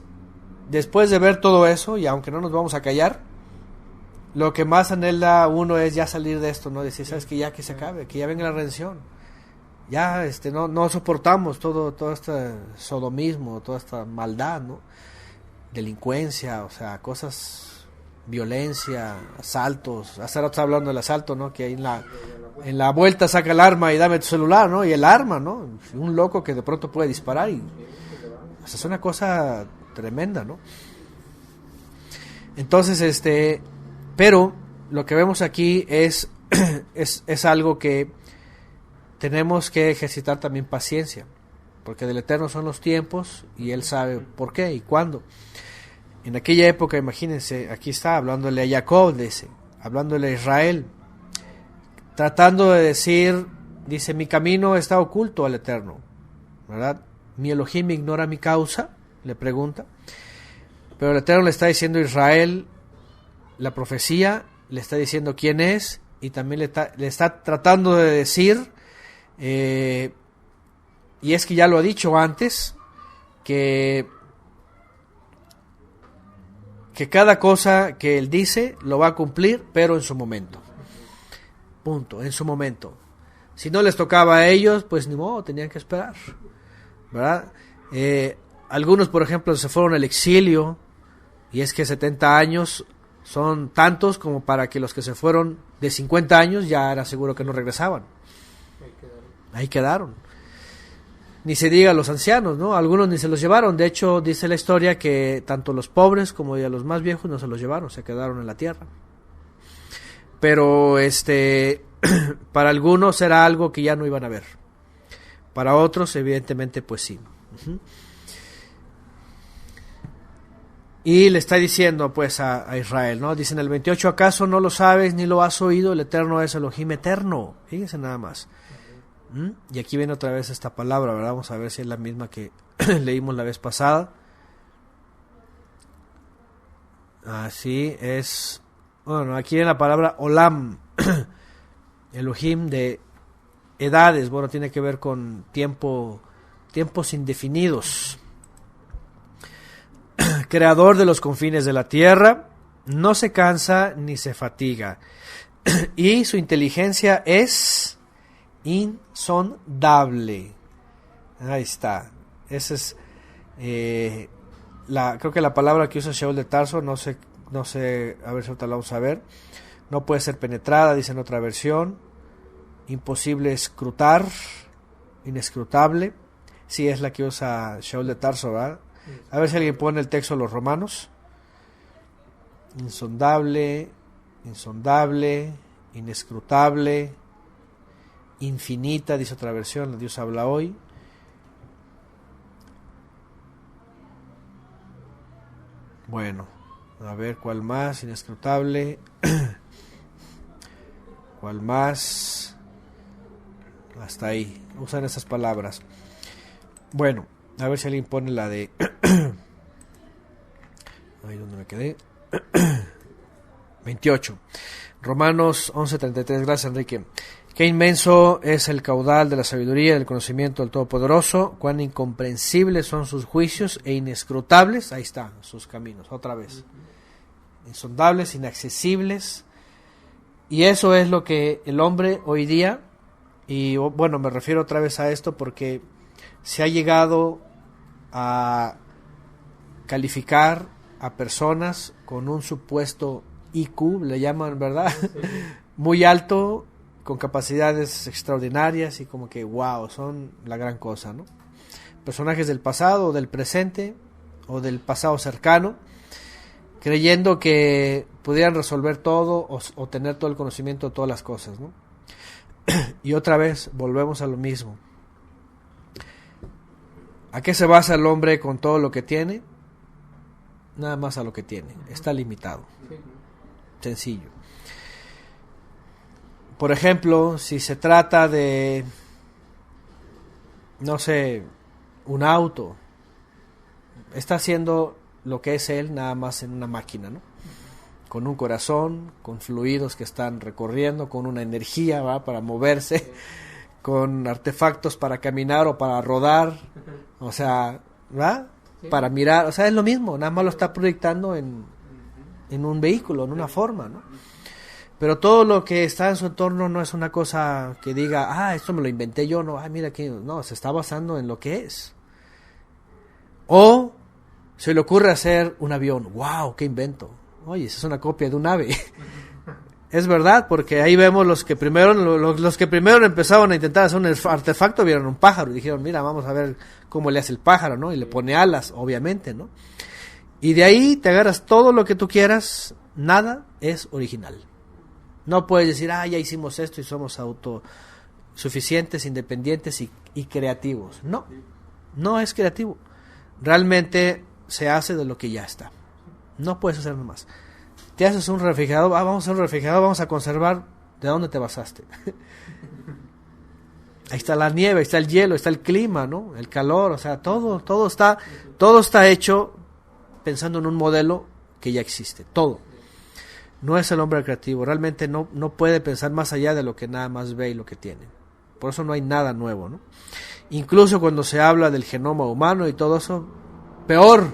después de ver todo eso, y aunque no nos vamos a callar, lo que más anhela uno es ya salir de esto, ¿no? Decir, sabes que ya que se acabe, que ya venga la redención. Ya no soportamos todo este sodomismo, toda esta maldad, ¿no? Delincuencia, o sea, cosas, violencia, asaltos. Hace rato estaba hablando del asalto, ¿no? Que ahí en la vuelta saca el arma y dame tu celular, ¿no? Y el arma, ¿no? Un loco que de pronto puede disparar y o sea, es una cosa tremenda, ¿no? Entonces, pero lo que vemos aquí es algo que tenemos que ejercitar también paciencia, porque del Eterno son los tiempos y Él sabe por qué y cuándo. En aquella época, imagínense, aquí está hablándole a Jacob, hablándole a Israel, tratando de decir, dice, mi camino está oculto al Eterno, ¿verdad? Mi Elohim ignora mi causa, le pregunta, pero el Eterno le está diciendo a Israel, la profecía, le está diciendo quién es, y también le está tratando de decir, y es que ya lo ha dicho antes, que cada cosa que él dice lo va a cumplir, pero en su momento. Punto, en su momento. Si no les tocaba a ellos, pues ni modo, tenían que esperar, ¿verdad? Algunos, por ejemplo, se fueron al exilio, y es que 70 años son tantos como para que los que se fueron de 50 años ya era seguro que no regresaban. Ahí quedaron. Ni se diga los ancianos, ¿no? Algunos ni se los llevaron. De hecho, dice la historia que tanto los pobres como los más viejos no se los llevaron, se quedaron en la tierra. Pero para algunos era algo que ya no iban a ver. Para otros, evidentemente, pues sí. Y le está diciendo pues a Israel, ¿no? Dice en el 28, ¿acaso no lo sabes ni lo has oído? El Eterno es Elohim eterno. Fíjense nada más. Y aquí viene otra vez esta palabra, ¿verdad? Vamos a ver si es la misma que leímos la vez pasada. Así es. Bueno, aquí viene la palabra Olam. Elohim de edades. Bueno, tiene que ver con tiempos indefinidos. Creador de los confines de la tierra. no se cansa ni se fatiga, y su inteligencia es insondable. Ahí está. Esa es creo que la palabra que usa Shaul de Tarso, no sé, a ver si ahorita la vamos a ver. No puede ser penetrada, dice en otra versión. Imposible escrutar, inescrutable. Sí, es la que usa Shaul de Tarso, ¿verdad? A ver si alguien pone el texto de los Romanos. Insondable, inescrutable, infinita, dice otra versión, la Dios habla hoy. Bueno, a ver cuál más, inescrutable. ¿Cuál más? Hasta ahí, usan esas palabras. Bueno, a ver si alguien pone la de... Ahí donde me quedé. 28. Romanos 11:33. Gracias, Enrique. Qué inmenso es el caudal de la sabiduría y del conocimiento del Todopoderoso, cuán incomprensibles son sus juicios e inescrutables, ahí están sus caminos, otra vez, insondables, inaccesibles, y eso es lo que el hombre hoy día, y bueno, me refiero otra vez a esto porque se ha llegado a calificar a personas con un supuesto IQ, le llaman, ¿verdad? Muy alto, con capacidades extraordinarias y como que wow, son la gran cosa, ¿no? Personajes del pasado o del presente o del pasado cercano, creyendo que pudieran resolver todo o tener todo el conocimiento de todas las cosas, ¿no? Y otra vez volvemos a lo mismo. ¿A qué se basa el hombre con todo lo que tiene? Nada más a lo que tiene, está limitado, sencillo. Por ejemplo, si se trata de, no sé, un auto, está haciendo lo que es él nada más en una máquina, ¿no? Con un corazón, con fluidos que están recorriendo, con una energía, ¿va? Para moverse, con artefactos para caminar o para rodar, o sea, ¿va? Para mirar, o sea, es lo mismo, nada más lo está proyectando en un vehículo, en una forma, ¿no? Pero todo lo que está en su entorno no es una cosa que diga, esto me lo inventé yo, no, mira que no, se está basando en lo que es. O se le ocurre hacer un avión, wow, qué invento. Oye, esa es una copia de un ave. Es verdad, porque ahí vemos los que primero empezaron a intentar hacer un artefacto, vieron un pájaro y dijeron, mira, vamos a ver cómo le hace el pájaro, ¿no? Y le pone alas, obviamente, ¿no? Y de ahí te agarras todo lo que tú quieras, nada es original. No puedes decir, ya hicimos esto y somos autosuficientes, independientes y creativos. No, no es creativo. Realmente se hace de lo que ya está. No puedes hacer nada más. Te haces un refrigerador, vamos a hacer un refrigerador, vamos a conservar. ¿De dónde te basaste? Ahí está la nieve, ahí está el hielo, ahí está el clima, ¿no? El calor, o sea, todo está hecho pensando en un modelo que ya existe, todo. No es el hombre creativo, realmente no puede pensar más allá de lo que nada más ve y lo que tiene. Por eso no hay nada nuevo, ¿no? Incluso cuando se habla del genoma humano y todo eso, peor,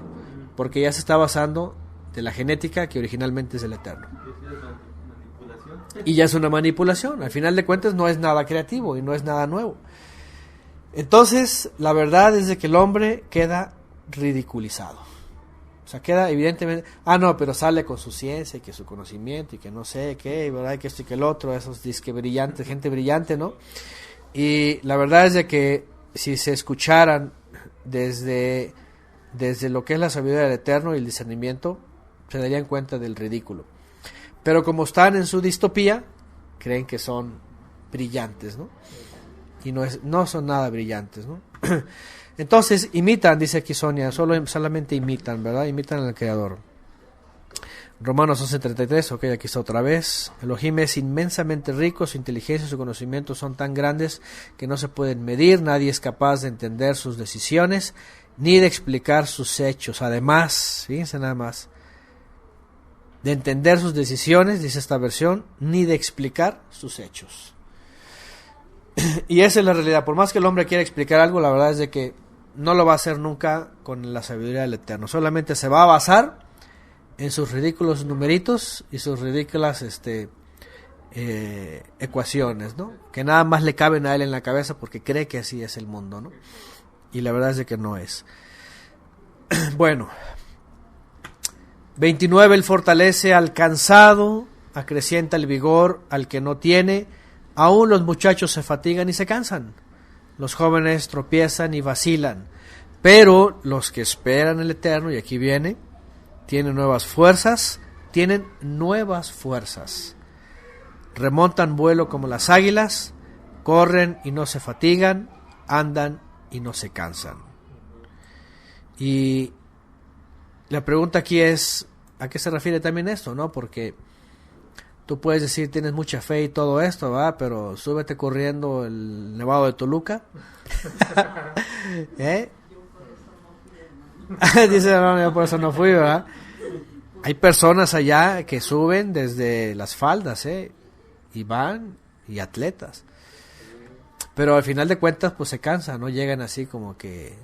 porque ya se está basando de la genética que originalmente es el eterno. Y ya es una manipulación, al final de cuentas no es nada creativo y no es nada nuevo. Entonces, la verdad es de que el hombre queda ridiculizado. O sea, queda evidentemente, pero sale con su ciencia y que su conocimiento y que no sé qué, ¿verdad? Que esto y que el otro, esos disque brillantes, gente brillante, ¿no? Y la verdad es de que si se escucharan desde lo que es la sabiduría del Eterno y el discernimiento, se darían cuenta del ridículo. Pero como están en su distopía, creen que son brillantes, ¿no? Y no son nada brillantes, ¿no? Entonces imitan, dice aquí Sonia, solamente imitan, ¿verdad? Imitan al Creador. Romanos 11:33, ok, aquí está otra vez. Elohim es inmensamente rico, su inteligencia y su conocimiento son tan grandes que no se pueden medir, nadie es capaz de entender sus decisiones, ni de explicar sus hechos. Además, fíjense nada más, de entender sus decisiones, dice esta versión, ni de explicar sus hechos. Y esa es la realidad, por más que el hombre quiera explicar algo, la verdad es de que no lo va a hacer nunca con la sabiduría del Eterno, solamente se va a basar en sus ridículos numeritos y sus ridículas ecuaciones, ¿no? Que nada más le caben a él en la cabeza porque cree que así es el mundo, ¿no? Y la verdad es de que no es. Bueno, 29, él fortalece al cansado, acrecienta el vigor al que no tiene. Aún los muchachos se fatigan y se cansan, los jóvenes tropiezan y vacilan, pero los que esperan el Eterno, y aquí viene, tienen nuevas fuerzas, remontan vuelo como las águilas, corren y no se fatigan, andan y no se cansan. Y la pregunta aquí es, ¿a qué se refiere también esto, no? Porque tú puedes decir, tienes mucha fe y todo esto, ¿va? Pero súbete corriendo el Nevado de Toluca. ¿Eh? Dice, no, yo por eso no fui, ¿verdad? Hay personas allá que suben desde las faldas, y van, y atletas. Pero al final de cuentas, pues se cansan, ¿no? Llegan así como que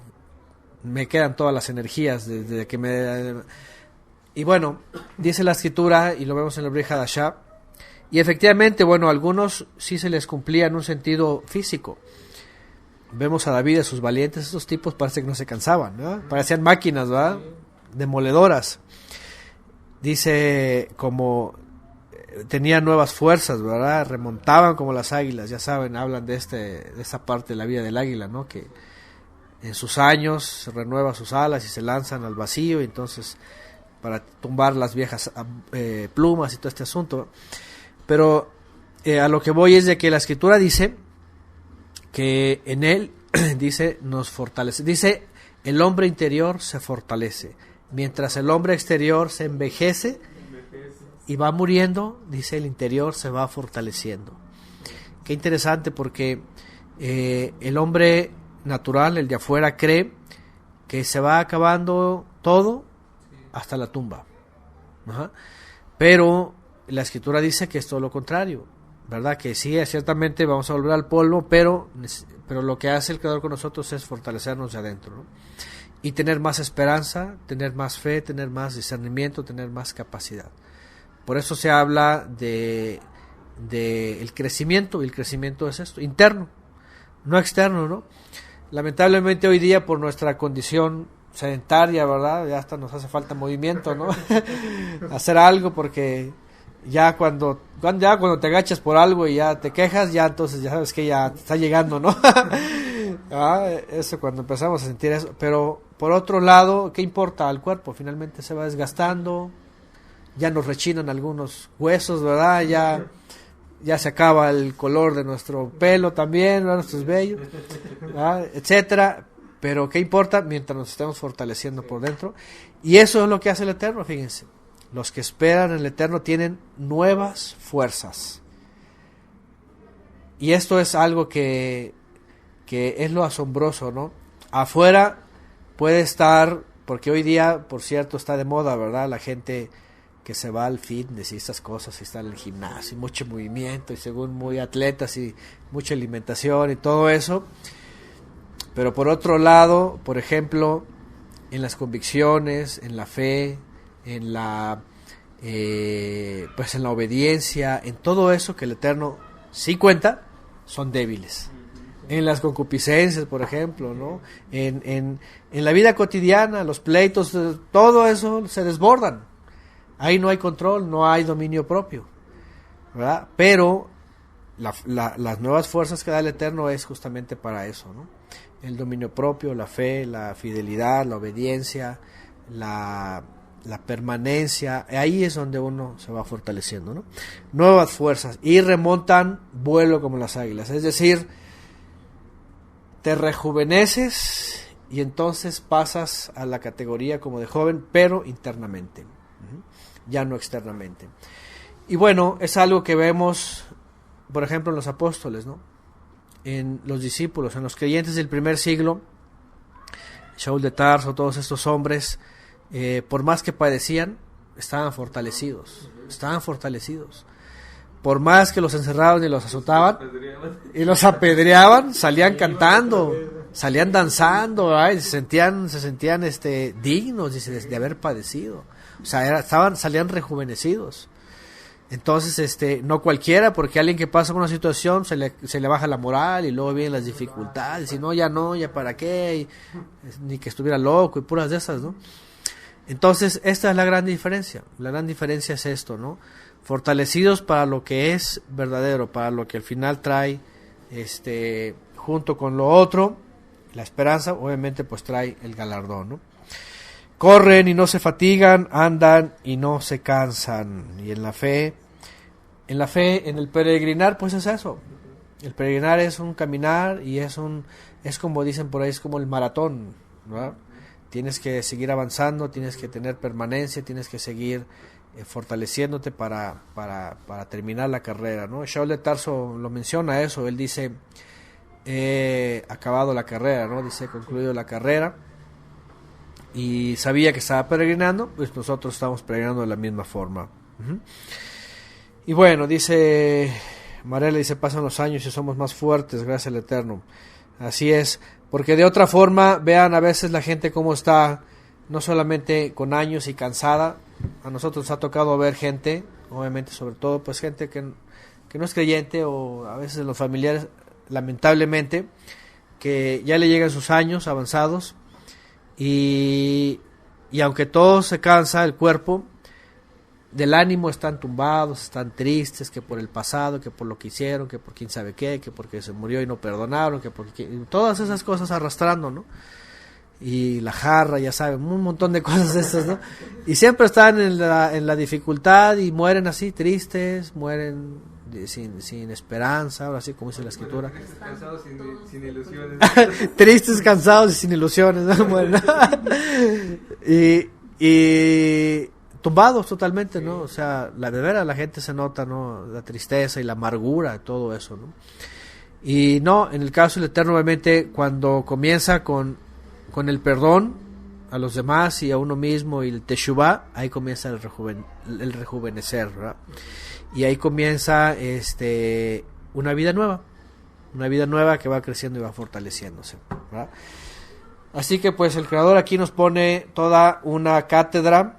me quedan todas las energías desde que me... Y bueno, dice la escritura, y lo vemos en el Brit Hadashah, y efectivamente, bueno, a algunos sí se les cumplía en un sentido físico. Vemos a David y a sus valientes, esos tipos parece que no se cansaban, ¿no? Parecían máquinas, ¿verdad? Demoledoras. Dice como tenían nuevas fuerzas, ¿verdad? Remontaban como las águilas, ya saben, hablan de esta parte de la vida del águila, ¿no? Que en sus años renueva sus alas y se lanzan al vacío, y entonces para tumbar las viejas plumas y todo este asunto. Pero a lo que voy es de que la escritura dice que en él, dice, nos fortalece. Dice, el hombre interior se fortalece, mientras el hombre exterior se envejece y va muriendo, dice, el interior se va fortaleciendo. Qué interesante, porque el hombre natural, el de afuera, cree que se va acabando todo hasta la tumba. Ajá. Pero la escritura dice que es todo lo contrario, ¿verdad? Que sí, ciertamente vamos a volver al polvo, pero lo que hace el Creador con nosotros es fortalecernos de adentro, ¿no? Y tener más esperanza, tener más fe, tener más discernimiento, tener más capacidad. Por eso se habla de el crecimiento, y el crecimiento es esto, interno, no externo, ¿no? Lamentablemente hoy día, por nuestra condición sedentaria, ¿verdad? Ya hasta nos hace falta movimiento, ¿no? Hacer algo, porque ya cuando te agachas por algo y ya te quejas, ya entonces ya sabes que ya está llegando, ¿no? Eso, cuando empezamos a sentir eso. Pero por otro lado, ¿qué importa al cuerpo? Finalmente se va desgastando, ya nos rechinan algunos huesos, ¿verdad? Ya se acaba el color de nuestro pelo también, ¿verdad? Nuestros vellos, ¿verdad? Etcétera. Pero ¿qué importa? Mientras nos estemos fortaleciendo por dentro. Y eso es lo que hace el Eterno, fíjense. Los que esperan en el Eterno tienen nuevas fuerzas. Y esto es algo que es lo asombroso, ¿no? Afuera puede estar, porque hoy día, por cierto, está de moda, ¿verdad? La gente que se va al fitness y estas cosas, y está en el gimnasio, y mucho movimiento, y según muy atletas, y mucha alimentación y todo eso. Pero por otro lado, por ejemplo, en las convicciones, en la fe, en la obediencia, en todo eso que el Eterno sí cuenta, son débiles. En las concupiscencias, por ejemplo, ¿no? En la vida cotidiana, los pleitos, todo eso se desbordan. Ahí no hay control, no hay dominio propio, ¿verdad? Pero las nuevas fuerzas que da el Eterno es justamente para eso, ¿no? El dominio propio, la fe, la fidelidad, la obediencia, la permanencia. Ahí es donde uno se va fortaleciendo, ¿no? Nuevas fuerzas, y remontan vuelo como las águilas. Es decir, te rejuveneces y entonces pasas a la categoría como de joven, pero internamente, ya no externamente. Y bueno, es algo que vemos, por ejemplo, en los apóstoles, ¿no? En los discípulos, en los creyentes del primer siglo, Shaul de Tarso, todos estos hombres, por más que padecían, estaban fortalecidos. Por más que los encerraban y los azotaban y los apedreaban, salían cantando, salían danzando, ¿verdad? se sentían dignos, dice, de haber padecido. O sea, salían rejuvenecidos. Entonces, no cualquiera, porque alguien que pasa por una situación se le baja la moral y luego vienen las dificultades y no, ya para qué, ni que estuviera loco y puras de esas, ¿no? Entonces, esta es la gran diferencia. La gran diferencia es esto, ¿no? Fortalecidos para lo que es verdadero, para lo que al final trae, junto con lo otro, la esperanza, obviamente, pues trae el galardón, ¿no? Corren y no se fatigan, andan y no se cansan. Y en la fe, en el peregrinar, pues es eso. El peregrinar es un caminar y es como dicen por ahí, es como el maratón, ¿verdad? Tienes que seguir avanzando, tienes que tener permanencia, tienes que seguir fortaleciéndote para terminar la carrera, ¿no? Shaul de Tarso lo menciona eso, él dice, he acabado la carrera, ¿no? Dice, he concluido la carrera. Y sabía que estaba peregrinando, pues nosotros estamos peregrinando de la misma forma. Y bueno, dice Marela, dice, pasan los años y somos más fuertes, gracias al Eterno. Así es, porque de otra forma, vean a veces la gente cómo está, no solamente con años y cansada. A nosotros nos ha tocado ver gente, obviamente, sobre todo, pues gente que no es creyente, o a veces los familiares, lamentablemente, que ya le llegan sus años avanzados. Y aunque todo se cansa, el cuerpo, del ánimo están tumbados, están tristes, que por el pasado, que por lo que hicieron, que por quién sabe qué, que porque se murió y no perdonaron, que porque todas esas cosas arrastrando, ¿no? Y la jarra, ya saben, un montón de cosas de esas, ¿no? Y siempre están en la dificultad y mueren así, tristes, mueren sin esperanza, ahora sí, como dice la escritura. Cansados sin ilusiones. Tristes, cansados y sin ilusiones, ¿no? Bueno, y tumbados totalmente, ¿no? O sea, de veras la gente se nota, ¿no? La tristeza y la amargura, todo eso, ¿no? Y no, en el caso del Eterno, obviamente, cuando comienza con el perdón a los demás y a uno mismo y el teshuvah, ahí comienza el rejuvenecer, ¿verdad? Y ahí comienza una vida nueva que va creciendo y va fortaleciéndose, ¿verdad? Así que pues el Creador aquí nos pone toda una cátedra,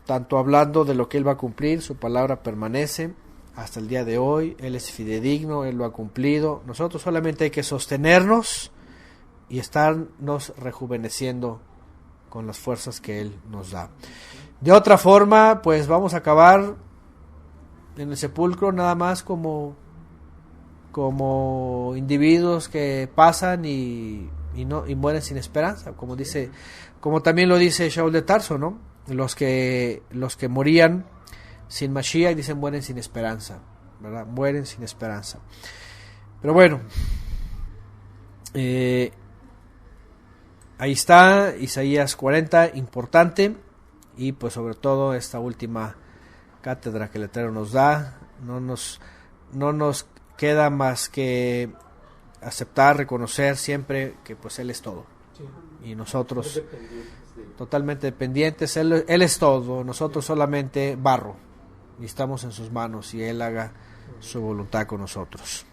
tanto hablando de lo que Él va a cumplir, su palabra permanece hasta el día de hoy, Él es fidedigno, Él lo ha cumplido, nosotros solamente hay que sostenernos y estarnos rejuveneciendo con las fuerzas que Él nos da. De otra forma, pues vamos a acabar en el sepulcro nada más como individuos que pasan y mueren sin esperanza, como también lo dice Shaul de Tarso, ¿no? Los que morían sin Mashiach, dicen, mueren sin esperanza, ¿verdad? Mueren sin esperanza. Pero bueno, ahí está Isaías 40, importante, y pues sobre todo esta última cátedra que el Eterno nos da. No nos queda más que aceptar, reconocer siempre que pues Él es todo, sí. Y nosotros totalmente dependientes. Él es todo, nosotros solamente barro, y estamos en sus manos y Él haga su voluntad con nosotros.